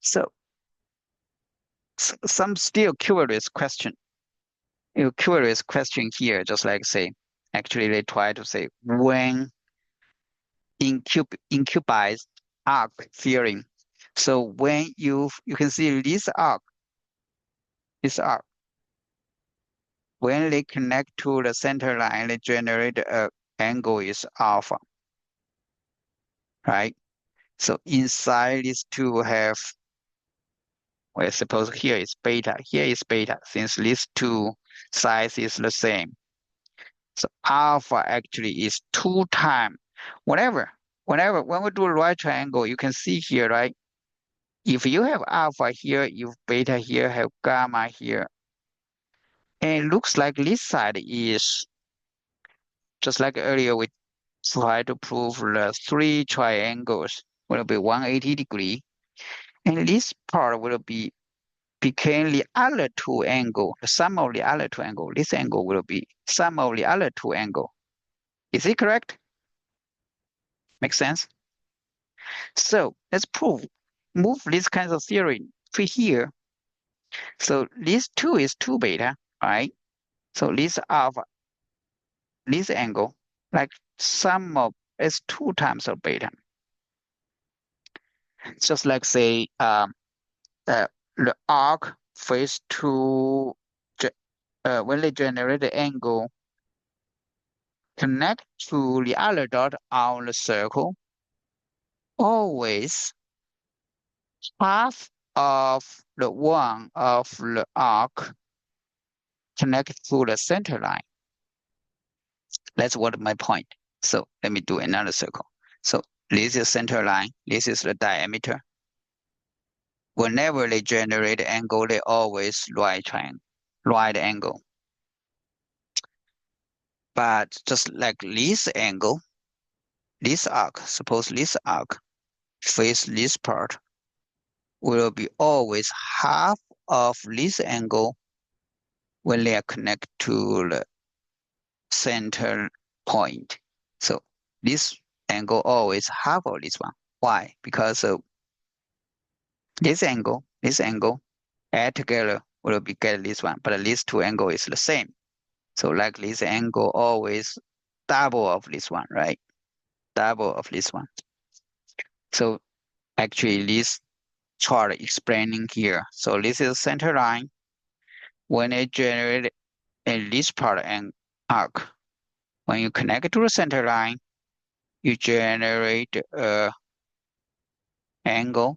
So some still curious question. Curious question here, just like say, actually they try to say when incubized arc theorem. So when you can see this arc, when they connect to the center line, they generate a angle is alpha, right? So inside these two have, well, suppose here is beta, since these two size is the same. So alpha actually is 2 times whatever. When we do a right triangle, you can see here, right? If you have alpha here, you have beta here, have gamma here, and it looks like this side is just like earlier we tried to prove the three triangles will be 180 degree, and this part will be became the other two angle, the sum of the other two angle. This angle will be sum of the other two angle. Is it correct? Make sense? So let's prove, move this kind of theory to here. So this 2 is 2 beta, right? So this alpha, this angle, like sum of is 2 times of beta. It's just like say uh, the arc face to when they generate the angle connect to the other dot on the circle, always half of the one of the arc connect to the center line. That's what my point. So let me do another circle. So this is center line. This is the diameter. Whenever they generate angle, they always right triangle, right angle. But just like this angle, this arc, suppose this arc face this part, will be always half of this angle when they are connected to the center point. So this angle always half of this one. Why? Because this angle add together will be get this one, but these two angle is the same. So like this angle always double of this one, right? Double of this one. So actually this chart explaining here. So this is center line. When it generate in this part and arc, when you connect it to the center line, you generate a angle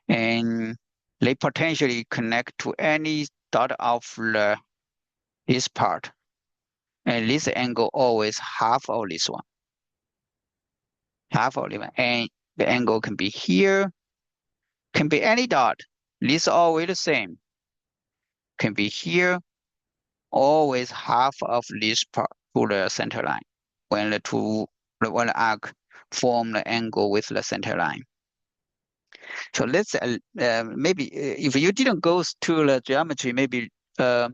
and they potentially connect to any dot of this part. And this angle always half of this one. Half of this one. And The angle can be here, can be any dot. These are always the same. Can be here, always half of this part to the center line. When the arc form the angle with the center line. So let's maybe if you didn't go to the geometry, maybe uh,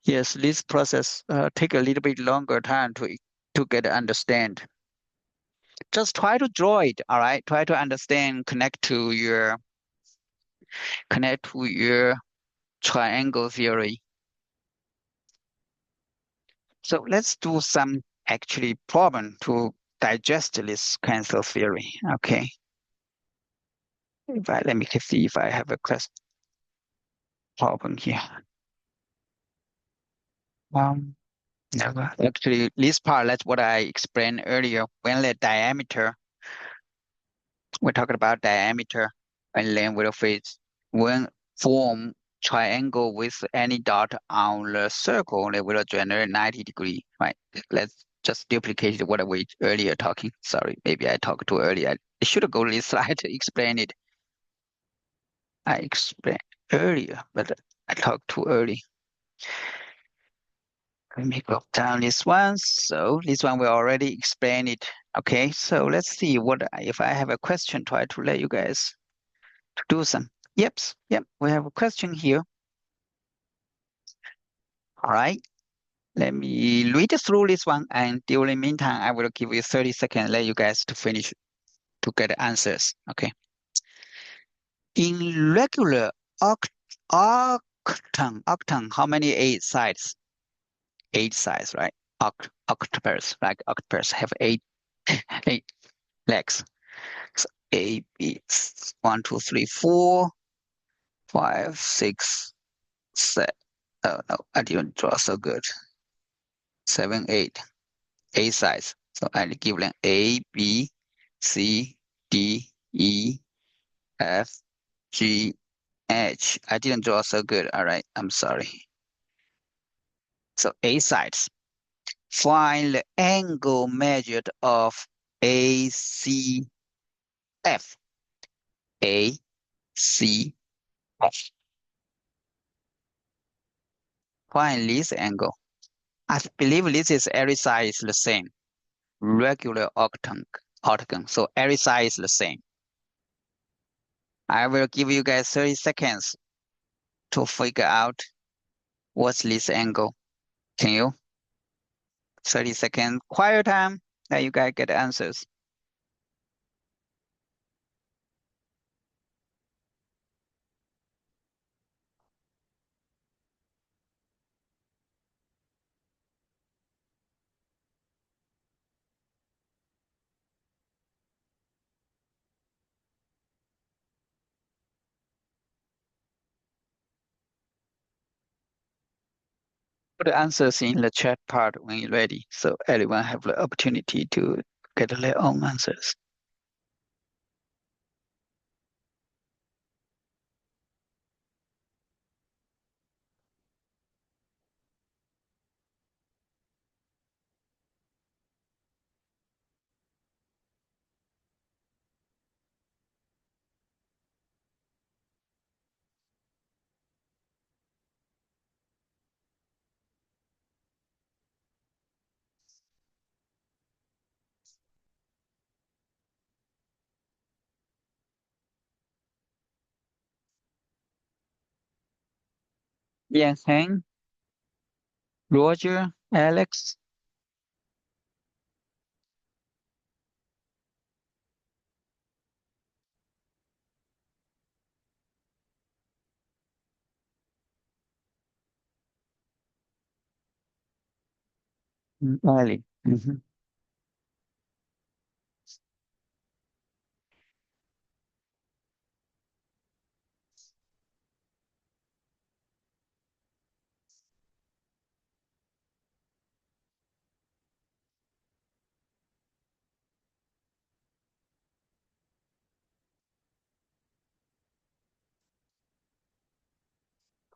yes, this process take a little bit longer time to get understand. Just try to draw it, all right? Try to understand, connect to your triangle theory. So let's do some actually problem to digest this cancel theory. Okay. Let me see if I have a class problem here. Um, Never. Actually, this part, that's what I explained earlier. When the diameter, we're talking about diameter, and then we'll face when form triangle with any dot on the circle, they will generate 90 degree, right? Let's just duplicate what we earlier talking. Sorry, maybe I talked too early. I should go this slide to explain it. I explained earlier, but I talked too early. Let me go down this one. So this one we already explained it. Okay, so let's see what if I have a question, try to let you guys to do some. Yep, we have a question here. All right, let me read through this one, and during the meantime, I will give you 30 seconds, let you guys to finish to get the answers. Okay. In regular octagon, how many eight sides? Eight sides, right? Octopus, like octopus have eight legs. So A, B, 1, 2, 3, 4, 5, 6, 7. Oh no, I didn't draw so good. 7, 8, eight sides. So I give them A, B, C, D, E, F, G, H. I didn't draw so good. All right, I'm sorry. So eight sides. Find the angle measured of ACF. ACF. Find this angle. I believe this is every side is the same. Regular octagon. So every side is the same. I will give you guys 30 seconds to figure out what's this angle. Can you? 30 seconds quiet time. Now you guys get answers. Put the answers in the chat part when you're ready, so everyone have the opportunity to get their own answers. Yes, Heng, Roger, Alex, Ali. Mhm.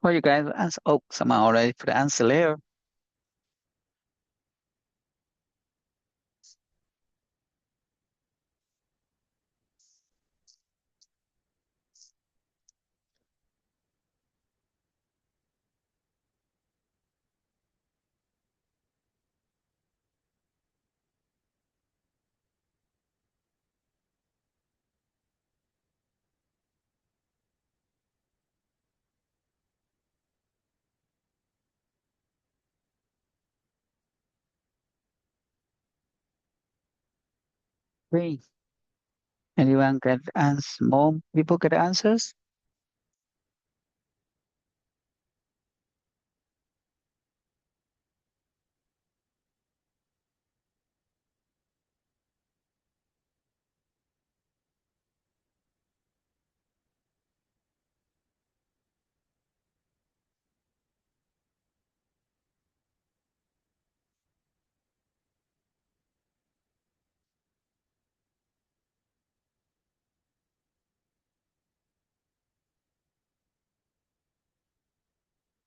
What you guys answer? Oh, someone already put the answer there. Great. Anyone get answers? More people get answers?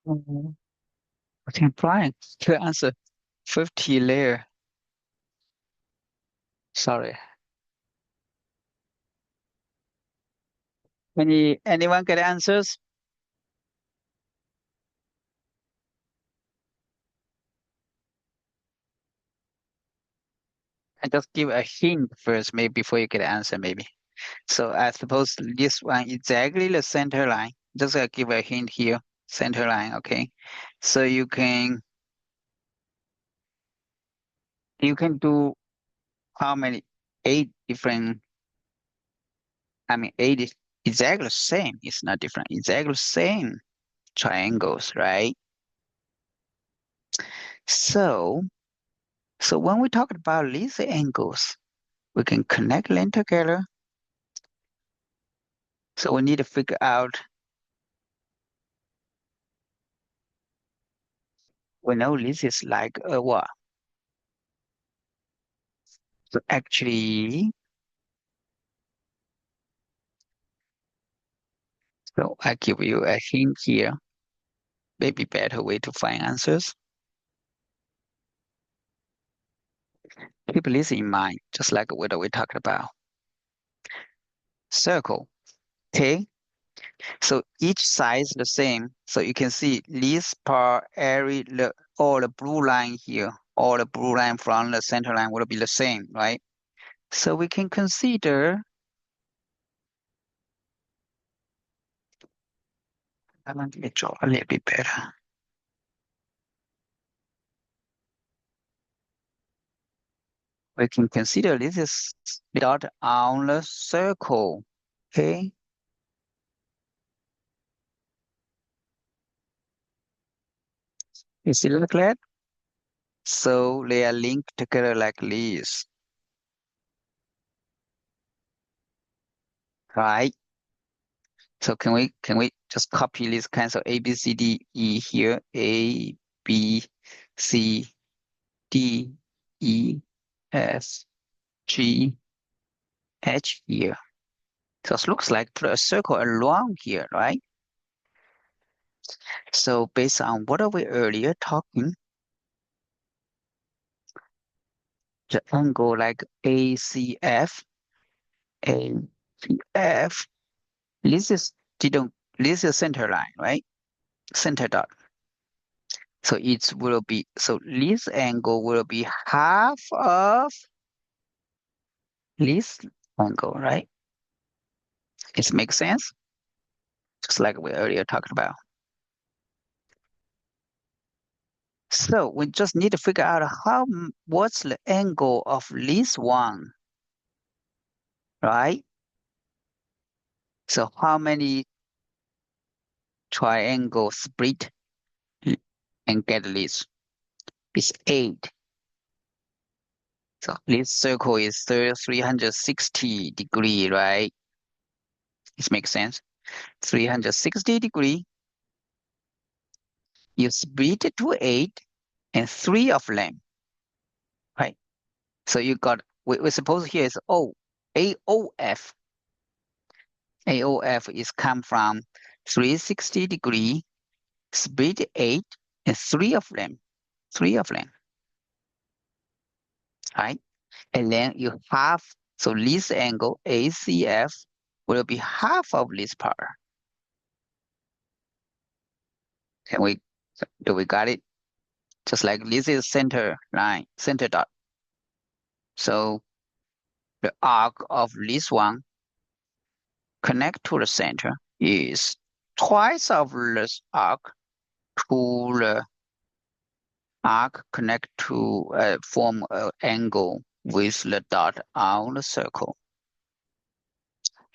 Mhm. Okay, Brian, good answer. 50 layer. Sorry. Anyone get answers? I just give a hint first, maybe before you get the answer, maybe. So I suppose this one exactly the center line. Just give a hint here, center line, okay? So you can do how many? Eight different, I mean eight is exactly the same. It's not different. Exactly the same triangles, right? So so when we talk about these angles, we can connect them together. So we need to figure out, we know this is like a what? So actually, so I give you a hint here, maybe better way to find answers. Keep this in mind, just like what we talked about. Circle, okay? So each side is the same. So you can see this part area, all the blue line here, all the blue line from the center line will be the same, right? So we can consider, let me draw a little bit better. We can consider this is dot on the circle, okay? You see like that? So they are linked together like this, right? So can we just copy these kinds of A, B, C, D, E here? A, B, C, D, E, F, G, H here. So it looks like put a circle around here, right? So based on what are we earlier talking, the angle like ACF, ACF, this is didn't this is center line, right? Center dot. So it will be, so this angle will be half of this angle, right? It makes sense, just like we earlier talked about. So we just need to figure out what's the angle of this one, right? So how many triangles split and get this? It's eight. So this circle is 360 degree, right? It makes sense. 360-degree, you split it to eight and three of them, right? So you got, we suppose here is O, AOF. AOF is come from 360-degree, split eight, and three of them, right? And then you half, so this angle ACF will be half of this part. Can we, do we got it? Just like this is center line, center dot. So the arc of this one connect to the center is twice of this arc to the arc connect to form an angle with the dot on the circle.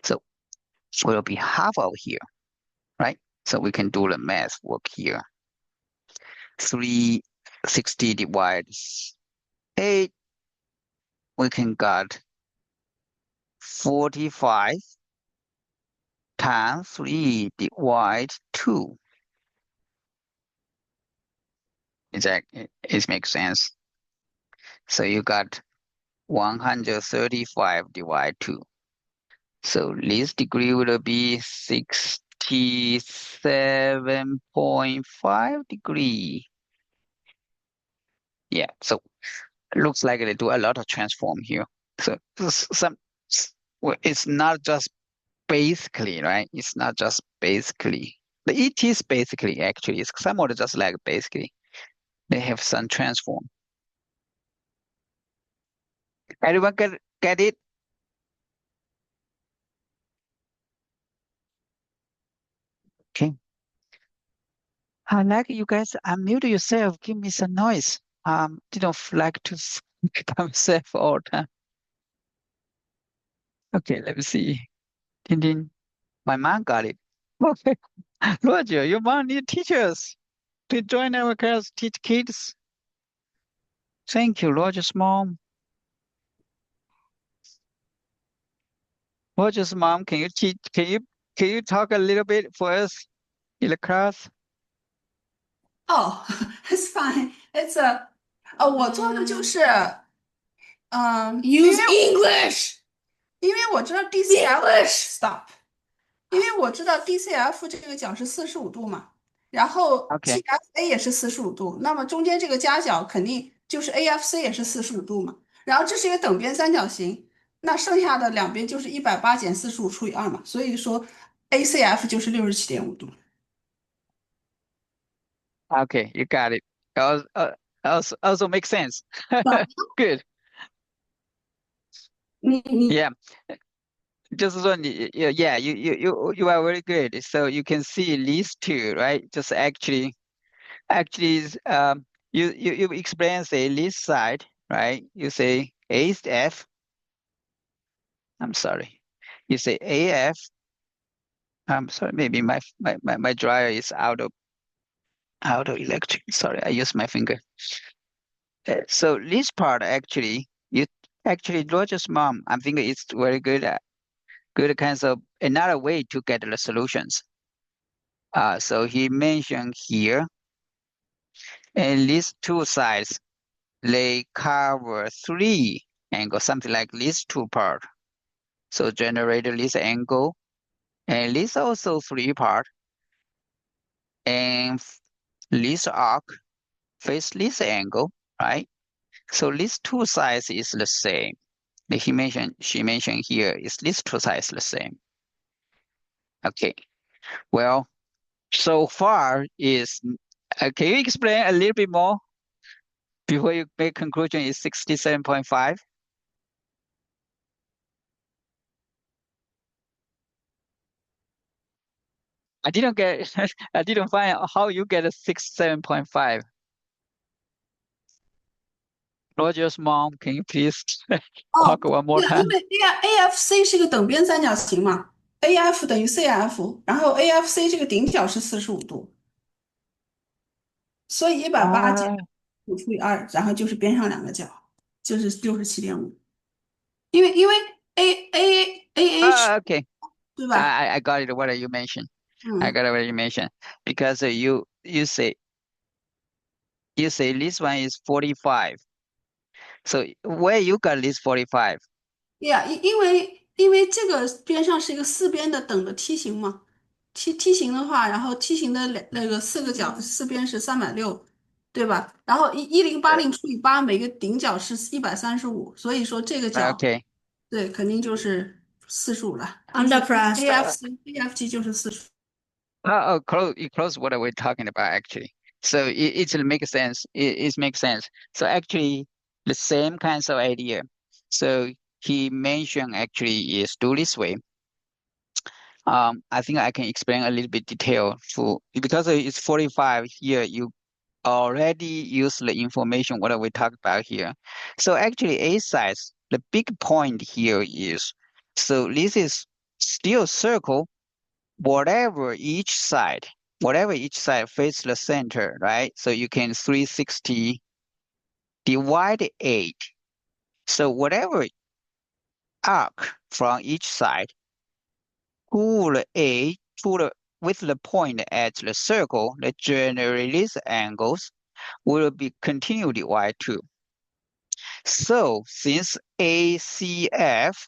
So will be half of here, right? So we can do the math work here. 360 divides 8, we can get 45 times 3 divided 2. It makes sense. So you got 135 divided 2. So this degree will be 67.5 degree. Yeah, so it looks like they do a lot of transform here. So well, it's not just basically, right? It's not just basically. It is basically actually. It's somewhat just like basically. They have some transform. Everyone get it? Okay. I like you guys unmute yourself. Give me some noise. Didn't like to speak by myself all the time. Okay, let me see. Ding ding. My mom got it. Okay. Roger, your mom need teachers to join our class, teach kids. Thank you, Roger's mom. Roger's mom, can you teach? Can you talk a little bit for us in the class? Oh, it's fine. It's a，我做的就是，Use English. 因为我知道 DCF，stop，因为我知道 DCF 这个角是45度嘛，然后 Okay. TFA 也是45度，那么中间这个夹角肯定就是 AFC 也是45度嘛，然后这是一个等边三角形，那剩下的两边就是180减45除以2嘛，所以说 ACF 就是67.5度。Okay, you got it. Also makes sense. 啊，Good. 你 Yeah. 就是说你 yeah, you are very good. So you can see these two, right? Just actually you explain say this side, right? You say A is F. I'm sorry. You say AF. I'm sorry, maybe my dryer is out of electric. Sorry, I use my finger. So this part actually Roger's mom, I think it's very good kinds of another way to get the solutions. So he mentioned here, and these two sides they cover three angles, something like these two part. So generate this angle, and this also three part, and this arc face this angle, right? So these two sides is the same. She mentioned here is these two sides the same. Okay. Well, so far is can you explain a little bit more before you make conclusion is 67.5? I didn't get I didn't find out how you get a 67.5. Roger's mom, can you please 哦，talk one 对 more 呀，因 time? 为 AFC 是个等边三角形嘛，AF 等于 CF，然后 AFC 这个顶角是45度，所以180减啊5除以2，然后就是边上两个角，就是67.5。因为 AH okay. 对吧？I got it what you mentioned. I嗯 got it what you mentioned because you say this one is 45. So where you got this 45? ，Yeah，因为这个边上是一个四边的等的梯形嘛，梯形的话，然后梯形的那个四个角四边是360，对吧？然后1080除以8，每个顶角是135，所以说这个角，Okay. 对，肯定就是45了，就是 Under pressed. AFC 就是45。Close what are we talking about actually. So it makes sense. It makes sense. So actually the same kinds of idea. So he mentioned actually is do this way. I think I can explain a little bit detail for because it's 45 here. already use the information what we talked about here. So actually A size, the big point here is, so this is still circle, whatever each side face the center, right? So you can 360 divide 8. So whatever arc from each side to the A to the with the point at the circle, the generally these angles will be continue divide 2. So since ACF,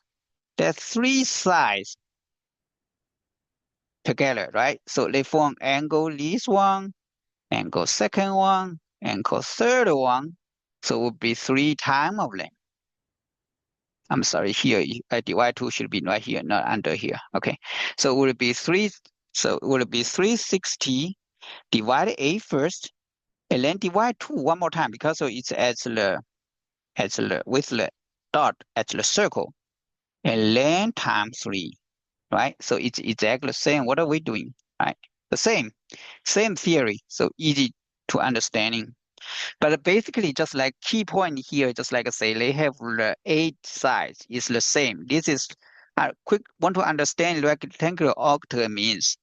there are three sides together, right? So they form angle this one, angle second one, angle third one. So it would be 3 times of them. I'm sorry, here divide 2 should be right here, not under here. Okay. So would it be 3? So would it be 360 divide 8 first, and then divide 2 one more time because so it's at the with the dot at the circle, and then times 3, right? So it's exactly the same. What are we doing, right? The same theory. So easy to understanding. But basically, just like key point here, just like I say, they have the 8 sides is the same. This is quick want to understand rectangular octagon means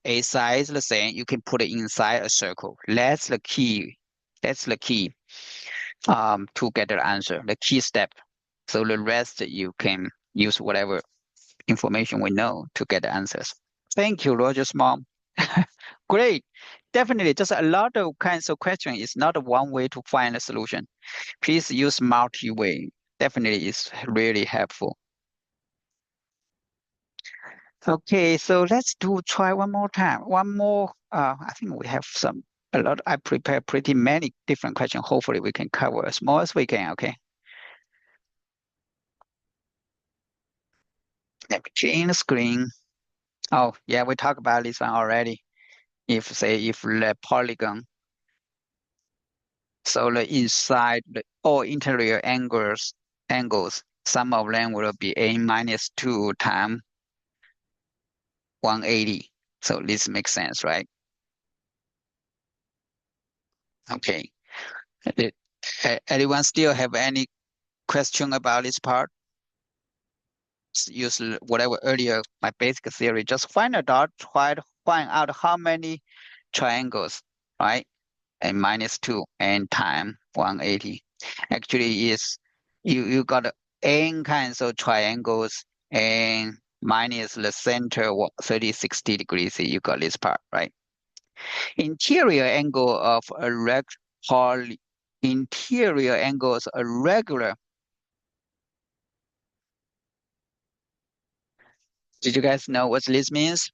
a side is the same. You can put it inside a circle. That's the key. That's the key to get the answer. The key step. So the rest you can use whatever information we know to get the answers. Thank you, Roger's mom. Great. Definitely, just a lot of kinds of questions. It's not one way to find a solution. Please use multi-way. Definitely is really helpful. Okay, so let's try one more time. One more. I think we have a lot. I prepared pretty many different questions. Hopefully, we can cover as more as we can. Okay. Let me change the screen. Oh, yeah, we talked about this one already. If the polygon, so the inside all interior angles, some of them will be a minus 2 times 180. So this makes sense, right? Okay. Did anyone still have any question about this part? Use whatever earlier my basic theory. Just find a dot, try to find out how many triangles, right? And minus 2 and time 180. Actually, is you got n kinds of triangles and minus the center 30, 60 degrees. You got this part, right? Interior angle of a interior angles a regular. Did you guys know what this means?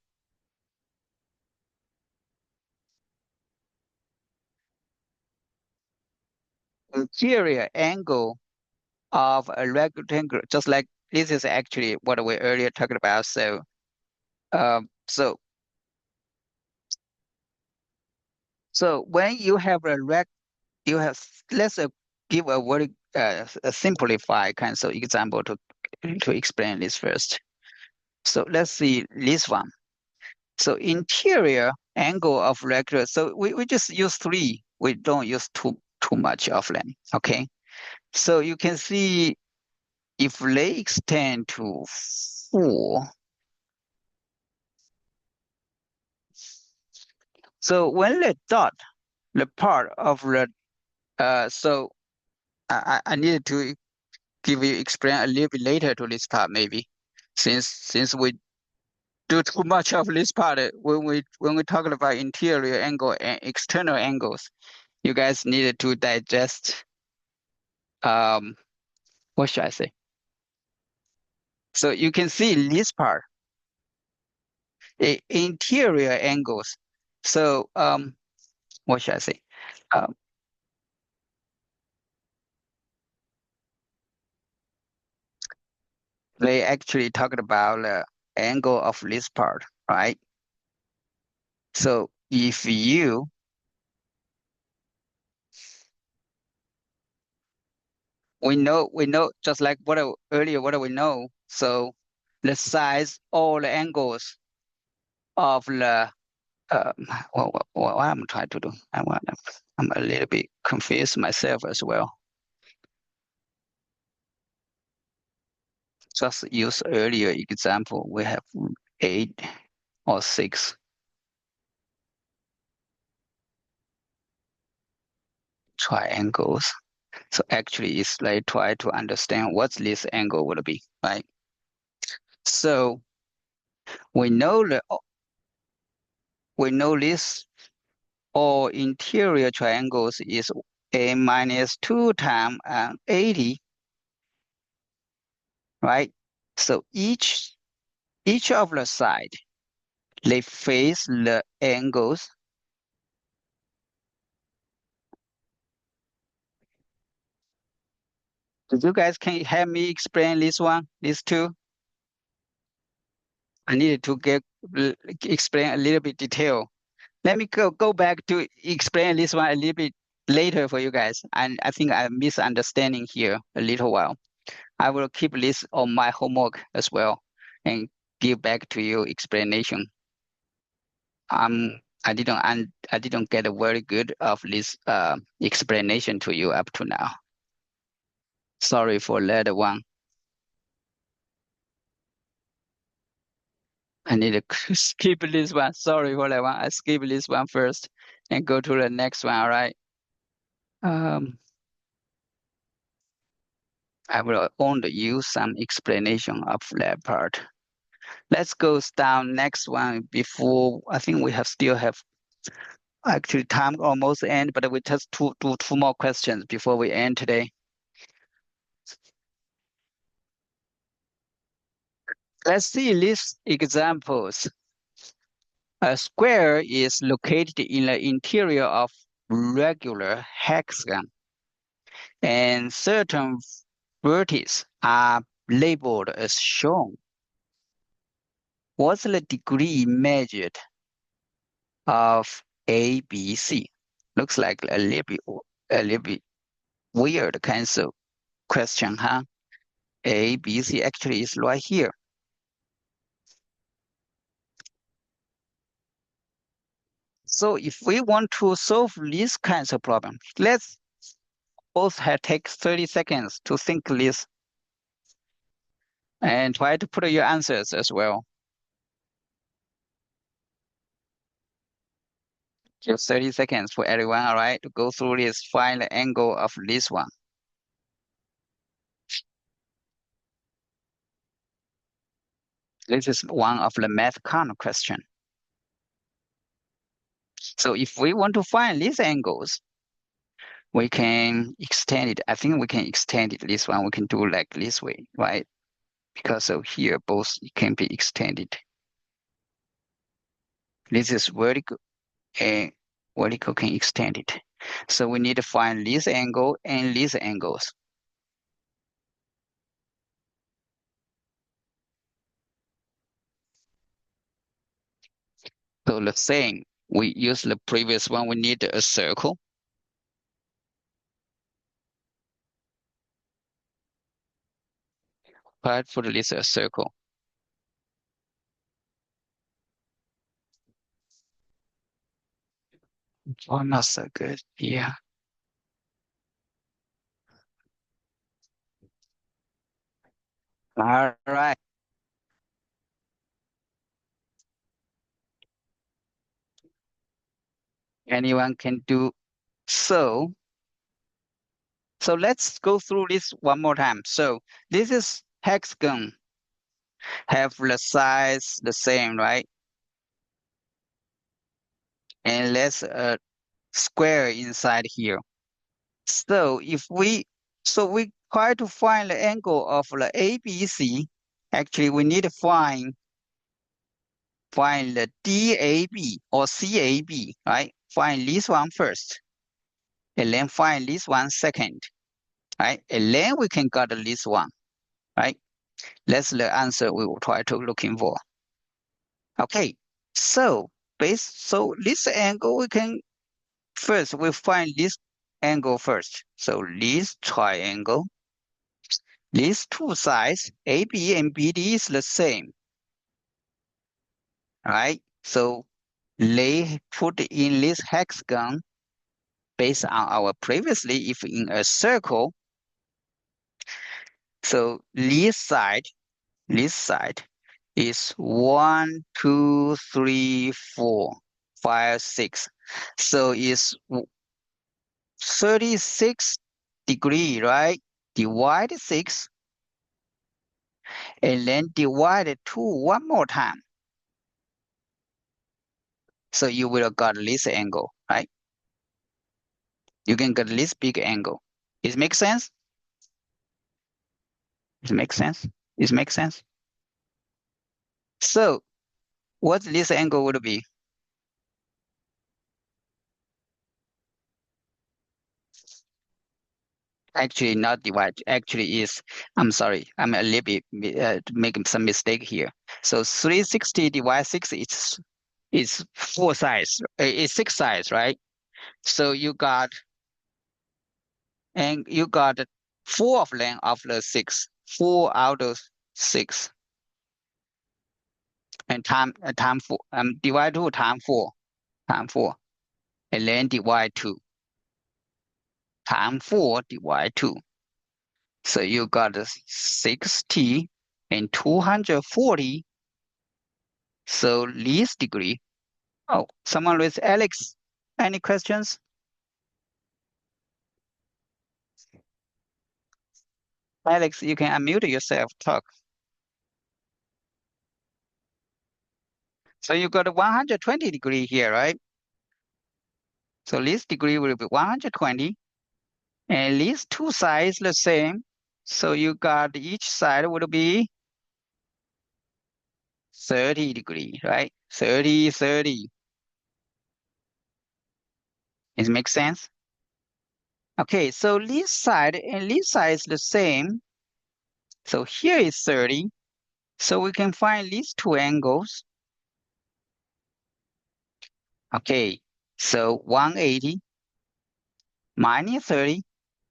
Interior angle of a rectangle, just like this is actually what we earlier talked about. So, so when you have you have let's give a very a simplified kind of example to explain this first. So let's see this one. So interior angle of rectangle. So we just use 3. We don't use too much of them. Okay. So you can see if they extend to 4. So when the dot, the part of the so I needed to explain a little bit later to this part maybe, since we do too much of this part when we talking about interior angle and external angles. You guys needed to digest what should I say? So you can see this part, the interior angles. So what should I say? Um, they actually talked about the angle of this part, right? So if we know just like earlier what do we know? So the size, all the angles of the um, what I'm trying to do. I'm a little bit confused myself as well. Just use earlier example. We have 8 or 6 triangles. So actually, it's like try to understand what this angle would be, right? So we know this all interior triangles is a minus 2 times 80, right? So each of the side, they face the angles. Did you guys can help me explain this one, these two? I needed to explain a little bit detail. Let me go back to explain this one a little bit later for you guys. And I think I'm misunderstanding here a little while. I will keep this on my homework as well and give back to you explanation. I didn't get a very good of this explanation to you up to now. Sorry for that one. I need to skip this one. Sorry for that one. I skip this one first and go to the next one. All right. I will only use some explanation of that part. Let's go down next one before I think we still have actually time almost end, but we just do two more questions before we end today. Let's see these examples. A square is located in the interior of regular hexagon, and certain vertices are labeled as shown. What's the degree measured of ABC? Looks like a little bit weird kind of question, huh? ABC actually is right here. So if we want to solve these kinds of problems, let's both take 30 seconds to think this and try to put your answers as well. Just 30 seconds for everyone, all right, to go through this, find the angle of this one. This is one of the math kind of question. So if we want to find these angles, we can extend it. I think we can extend it. This one we can do like this way, right? Because of here, both can be extended. This is vertical, and vertical can extend it. So we need to find this angle and these angles. So the same, we use the previous one, we need a circle. But for this a circle. Oh, not so good. Yeah. All right. Anyone can do so. So let's go through this one more time. So this is hexagon, have the size the same, right? And let's square inside here. So we try to find the angle of the ABC. Actually, we need to find the DAB or CAB, right? Find this one first, and then find this one second, right? And then we can get this one, right? That's the answer we will try to looking for. Okay, so this angle we can first we find this angle first. So this triangle, these two sides, AB and BD is the same, right? So they put in this hexagon based on our previously, if in a circle, so this side is 1, 2, 3, 4, 5, 6. So it's 36 degree, right? Divide 6 and then divide 2 one more time. So you will got this angle, right? You can get this big angle. It makes sense? It makes sense? It makes sense? So what this angle would be? Actually, not divide. Actually, is I'm sorry. I'm a little bit making some mistake here. So 360 divide 6 is 4 sides. It's 6 sides, right? So you got 4 of them of the 6. 4 out of 6 and time 4 divide 2 time 4 and then divide 2 time 4 divide 2. So you got 60 and 240. So least degree. Oh, someone with Alex. Any questions? Alex, you can unmute yourself, talk. So you got 120 degree here, right? So least degree will be 120. And these two sides the same. So you got each side would be 30 degree, right? 30, 30. It makes sense? Okay, so this side and this side is the same. So here is 30. So we can find these two angles. Okay, so 180 minus 30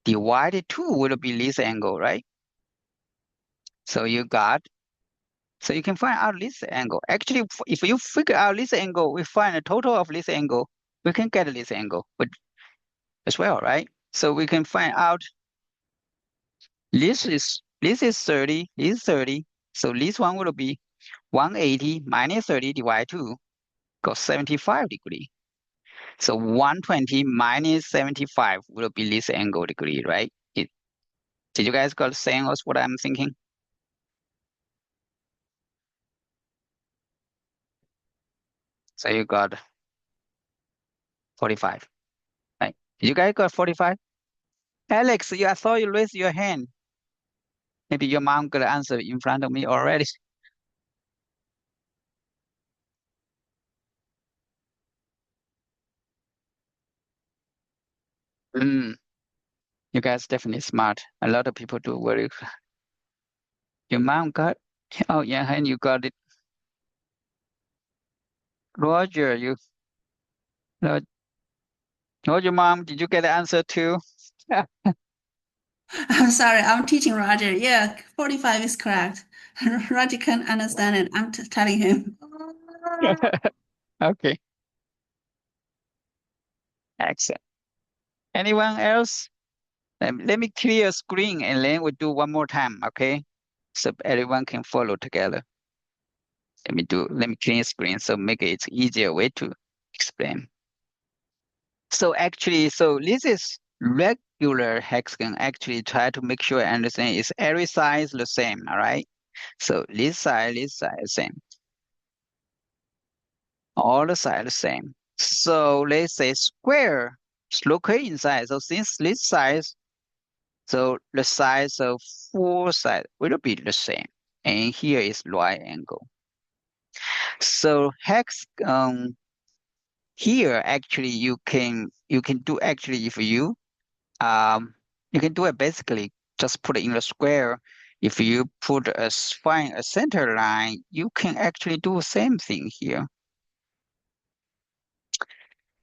divided 2 will be this angle, right? So you can find out this angle. Actually, if you figure out this angle, we find the total of this angle, we can get this angle but as well, right? So we can find out this is 30, this is 30. So this one will be 180 minus 30 divided 2 got 75 degree. So 120 minus 75 will be this angle degree, right? Did you guys got the same as what I'm thinking? So you got 45, right? You guys got 45? Alex, I saw you raise your hand. Maybe your mom got the answer in front of me already. Mm, you guys definitely smart. A lot of people do very. Your mom got. Oh yeah, and you got it. Roger, Ro- Roger, mom, did you get the answer too? I'm sorry, I'm teaching Roger. Yeah, 45 is correct. Roger can understand it. I'm telling him. Okay, excellent. Anyone else? Let me clear screen and then we do one more time, okay? So everyone can follow together. Let me clear screen so make it easier way to explain. So actually, so this is regular hexagon. Actually, try to make sure I understand is every size the same, all right? So this side, the same. All the sides the same. So let's say square is located inside. So since this size, so the size of four sides will be the same. And here is right angle. So hex here actually you can do actually if you can do it basically just put it in a square. If you find a center line, you can actually do the same thing here.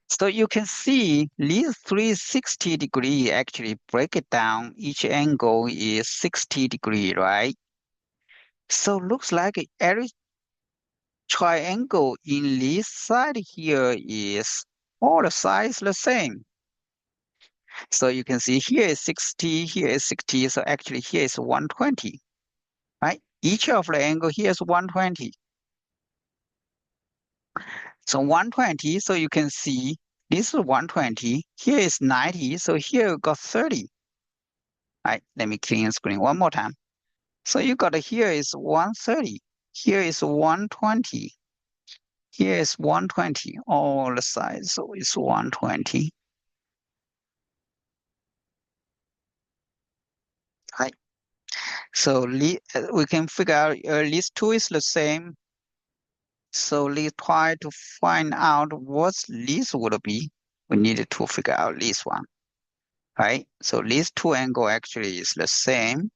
So you can see these 360 degree actually break it down. Each angle is 60 degree, right? So looks like every triangle in this side here is all the sides the same. So you can see here is 60, here is 60. So actually here is 120, right? Each of the angle here is 120. So 120, so you can see this is 120, here is 90, so here you got 30. Right, let me clean the screen one more time. So you got here is 130, here is 120, here is 120, all the sides, so it's 120. Right, so we can figure out these two is the same. So let's try to find out what this would be. We need to figure out this one, right? So these two angle actually is the same,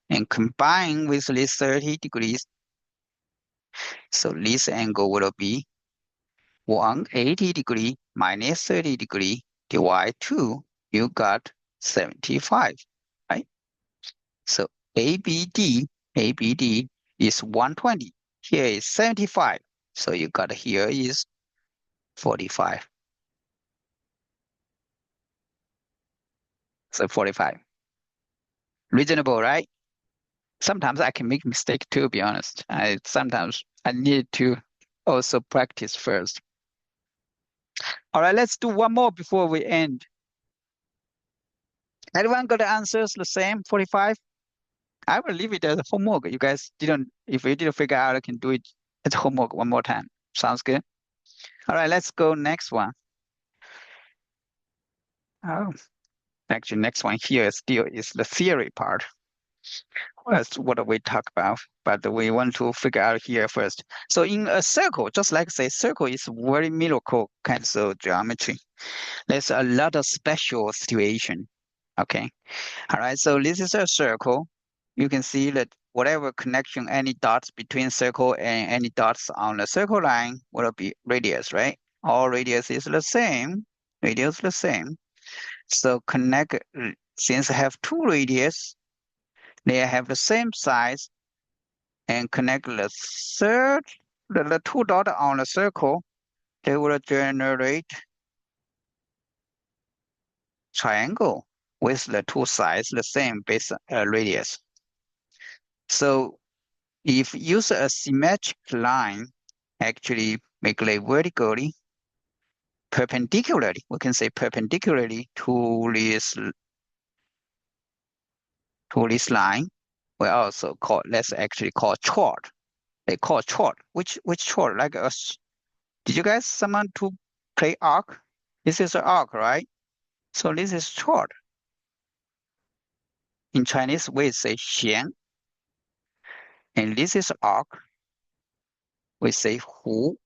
and combine with this 30 degrees. So this angle will be 180 degree minus 30 degree divide 2, you got 75, right? So ABD is 120. Here is 75. So you got here is 45. So 45. Reasonable, right? Sometimes I can make mistake too, to be honest. Sometimes I need to also practice first. All right, let's do one more before we end. Everyone got the answers the same, 45? I will leave it as a homework. You guys didn't, if you didn't figure out, I can do it as homework one more time. Sounds good? All right, let's go next one. Oh, actually, next one here still is the theory part. That's what we talk about, but we want to figure out here first. So in a circle, just like say circle is very miracle kind of geometry. There's a lot of special situation. Okay. All right. So this is a circle. You can see that whatever connection, any dots between circle and any dots on the circle line will be radius, right? All radius is the same. Radius the same. So connect, since I have two radius, they have the same size, and connect the two dots on the circle, they will generate triangle with the two sides the same base radius. So if use a symmetric line, actually make it vertically, perpendicularly, we can say perpendicularly to this line, we also call, let's actually call chord. They call chord. Which chord? Like did you guys someone to play arc? This is an arc, right? So this is chord. In Chinese, we say xian. And this is arc. We say hu.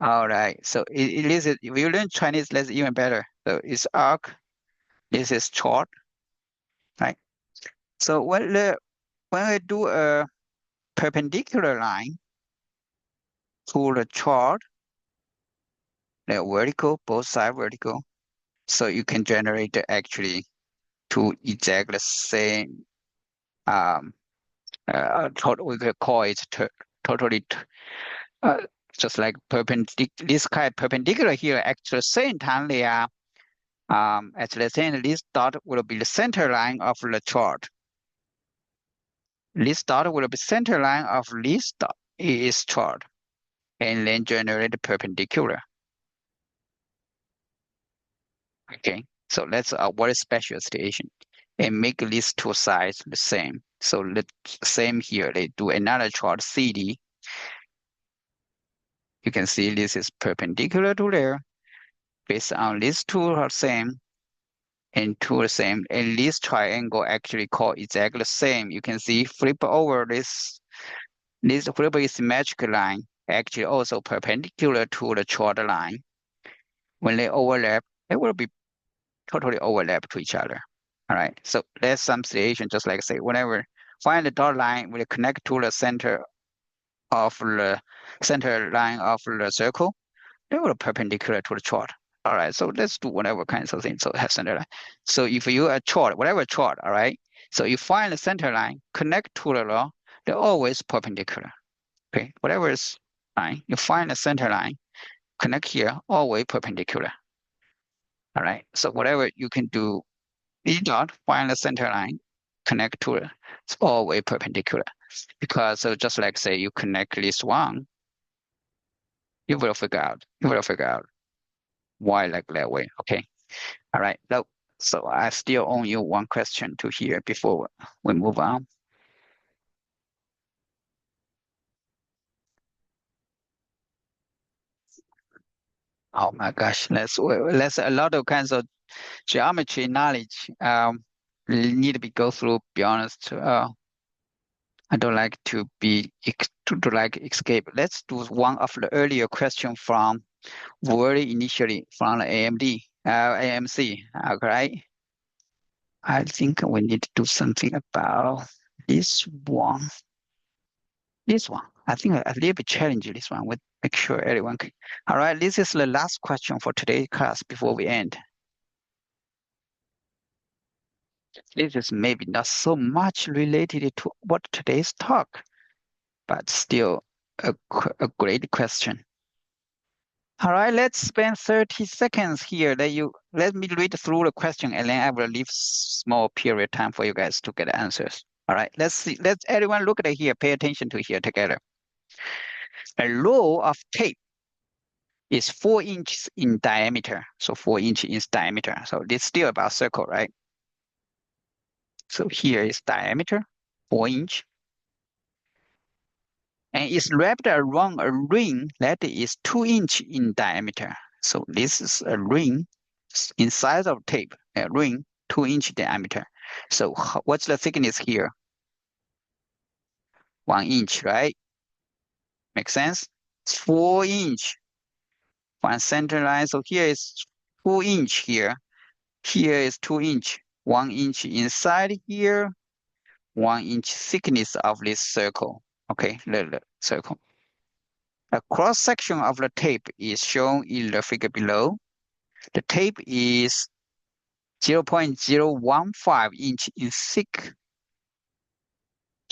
All right. So it is, if you learn Chinese, that's even better. So it's arc. This is chord, right? So when we do a perpendicular line to the chord, the vertical, both sides vertical, so you can generate actually two exactly same we could call it totally uh, just like perpendicular. This kind of perpendicular here. At the same time, they are at the same. This dot will be the center line of the chord. This dot will be center line of this dot is chord, and then generate perpendicular. Okay, so that's a very special situation, and make these two sides the same. So the same here. They do another chord CD. You can see this is perpendicular to there. Based on these two are same and two are same, and this triangle actually called exactly the same. You can see flip over this flip is symmetric line actually also perpendicular to the chord line. When they overlap, they will be totally overlap to each other. All right. So there's some situation, just like say, whenever find the dot line will connect to the center line of the circle, they will perpendicular to the chord. All right, so let's do whatever kinds of things. So have center line. So if you a chord, whatever chord, all right. So you find the center line, connect to the law, they're always perpendicular. Okay, whatever is line, you find the center line, connect here, all way perpendicular. All right, so whatever you can do, E dot, find the center line, connect to it, it's all way perpendicular. Because so just like say you connect this one, you will figure out why like that way. Okay, all right. So I still owe you one question to hear before we move on. Oh my gosh, that's a lot of kinds of geometry knowledge. Need to be go through. Be honest. I don't like to to like escape. Let's do one of the earlier question from very initially from the AMC. Okay, I think we need to do something about this one. This one. I think a little bit challenging. This one. We make sure everyone can. All right, this is the last question for today's class before we end. This is maybe not so much related to what today's talk, but still a great question. All right, let's spend 30 seconds here. Let me read through the question and then I will leave small period time for you guys to get answers. All right, let's see. Let's everyone look at it here. Pay attention to here together. A roll of tape is 4 inches in diameter. So 4 inches in diameter. So it's still about circle, right? So here is diameter, 4 inch. And it's wrapped around a ring that is 2 inches in diameter. So this is a ring inside of tape, a ring 2 inch diameter. So what's the thickness here? 1 inch, right? Make sense? It's 4 inch from center line. So here is 2 inch here. Here is 2 inch. 1 inch inside here. 1 inch thickness of this circle. Okay, the circle. A cross section of the tape is shown in the figure below. The tape is 0.015 inch in thick.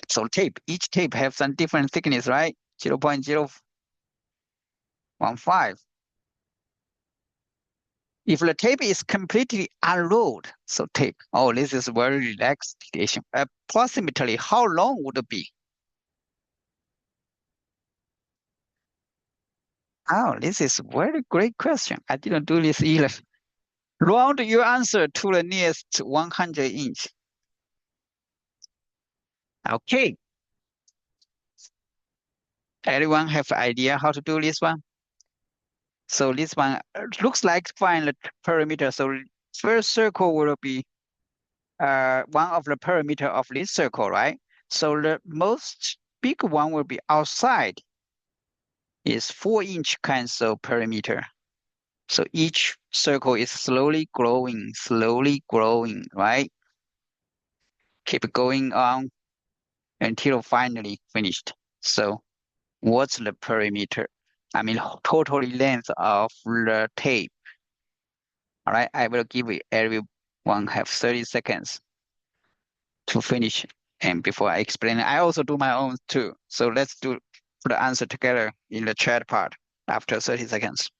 So each tape has some different thickness, right? 0.015. If the tape is completely unrolled, so tape, oh, this is very relaxed situation. Approximately how long would it be? Oh, this is a very great question. I didn't do this either. Round your answer to the nearest 100 inch. Okay. Everyone have idea how to do this one? So this one looks like find the perimeter. So first circle will be one of the perimeter of this circle, right? So the most big one will be outside is 4 inch cancel perimeter. So each circle is slowly growing, right? Keep going on until finally finished. So what's the perimeter? I mean, total length of the tape. All right, I will give everyone have 30 seconds to finish. And before I explain, I also do my own too. So let's put the answer together in the chat part after 30 seconds.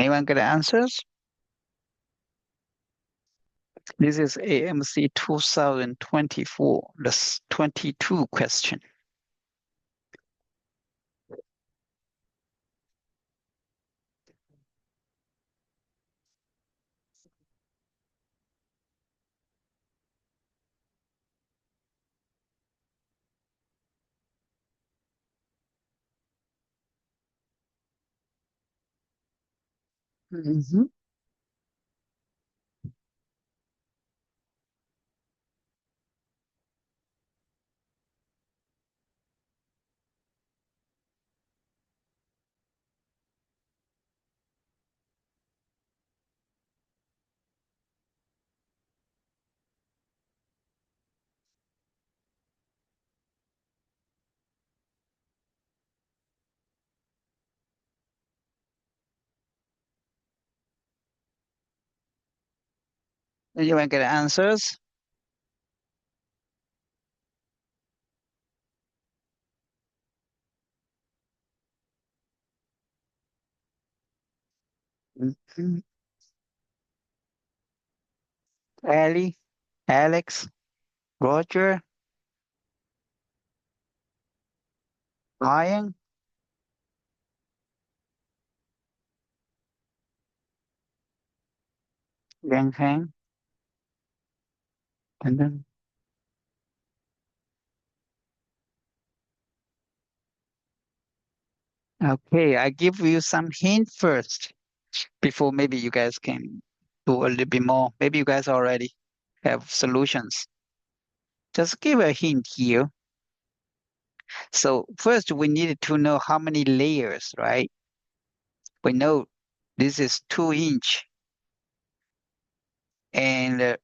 Anyone get the answers? This is AMC 2024, the 22 question. Mhm. Anyone get the answers? Mhm. Ellie, Alex, Roger, Ryan, Yang Heng, and then okay, I give you some hint first before maybe you guys can do a little bit more. Maybe you guys already have solutions. Just give a hint here. So first we needed to know how many layers, right? We know this is 2 inch and the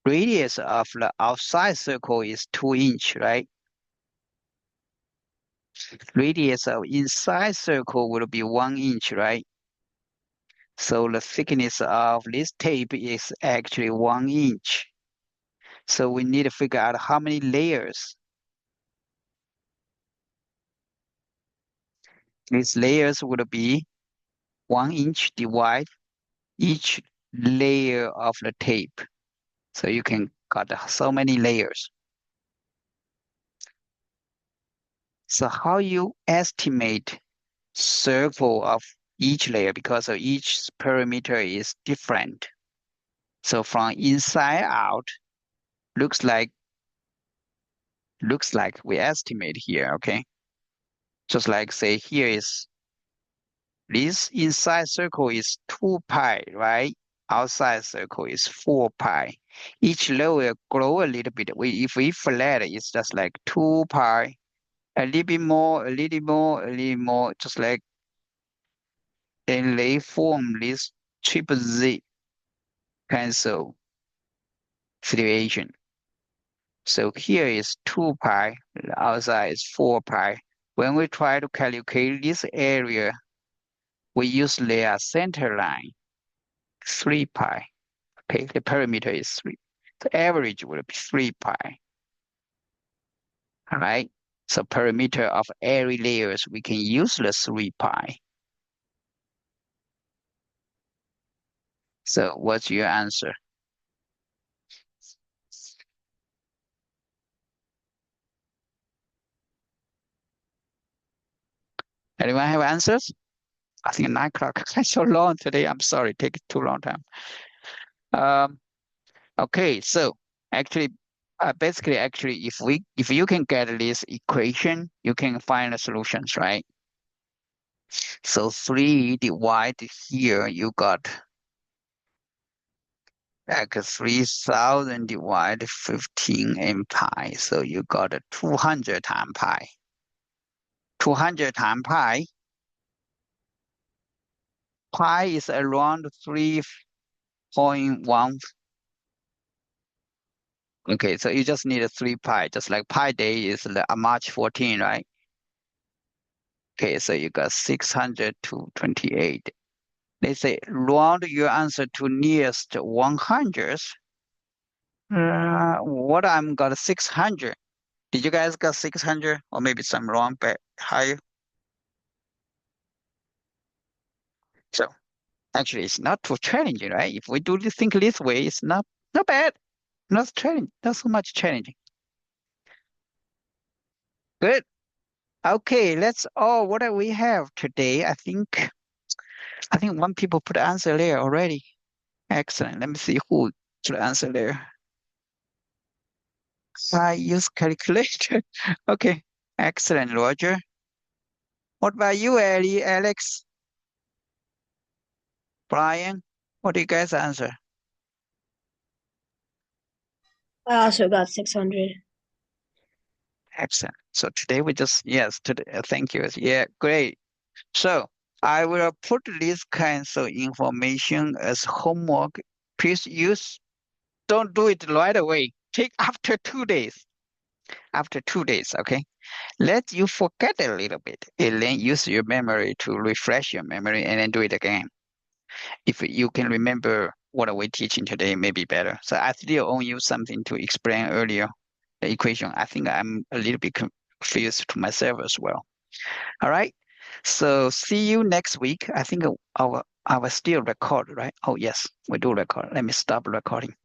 radius of the outside circle is 2 inch, right? Radius of inside circle will be 1 inch, right? So the thickness of this tape is actually 1 inch. So we need to figure out how many layers. These layers would be 1 inch divide each layer of the tape. So you can got so many layers. So how you estimate circle of each layer because of each perimeter is different. So from inside out, looks like we estimate here, okay? Just like say here is this inside circle is 2 pi, right? Outside circle is 4 pi. Each layer grow a little bit. If we flat, it's just like 2 pi, a little bit more, a little more, a little more, just like and they form this triple Z cancel situation. So here is 2 pi, the outside is 4 pi. When we try to calculate this area, we use their center line, 3 pi. Okay, the perimeter is 3. The average will be 3 pi. All right. So perimeter of every layers, we can use the 3 pi. So what's your answer? Anyone have answers? I think 9 o'clock. That's so long today. I'm sorry, take too long time. Um, okay, so actually, basically, if you can get this equation, you can find the solutions, right? So 3 divided here, you got like 3,000 divided 15 in pi. So you got a 200 times pi. 200 times pi. Pi is around 3.1. Okay, so you just need a 3 pi, just like pi day is March 14, right? Okay, so you got 600 to 28. They say round your answer to nearest 100. What I'm got 600. Did you guys got 600 or maybe some wrong but higher? So Actually, it's not too challenging, right? If we do think this way, it's not bad. Not challenging, not so much challenging. Good. Okay, that's all what do we have today. I think one people put the answer there already. Excellent. Let me see who put the answer there. I use calculator. Okay. Excellent, Roger. What about you, Ellie, Alex, Brian? What do you guys answer? I also got 600. Excellent. So today we just, yes, today, thank you. Yeah, great. So I will put these kinds of information as homework. Please use, don't do it right away. Take after 2 days. After 2 days, okay? Let you forget a little bit and then use your memory to refresh your memory and then do it again. If you can remember what we're teaching today, maybe better. So I still owe you something to explain earlier, the equation. I think I'm a little bit confused to myself as well. All right. So see you next week. I think our still record, right? Oh yes, we do record. Let me stop recording.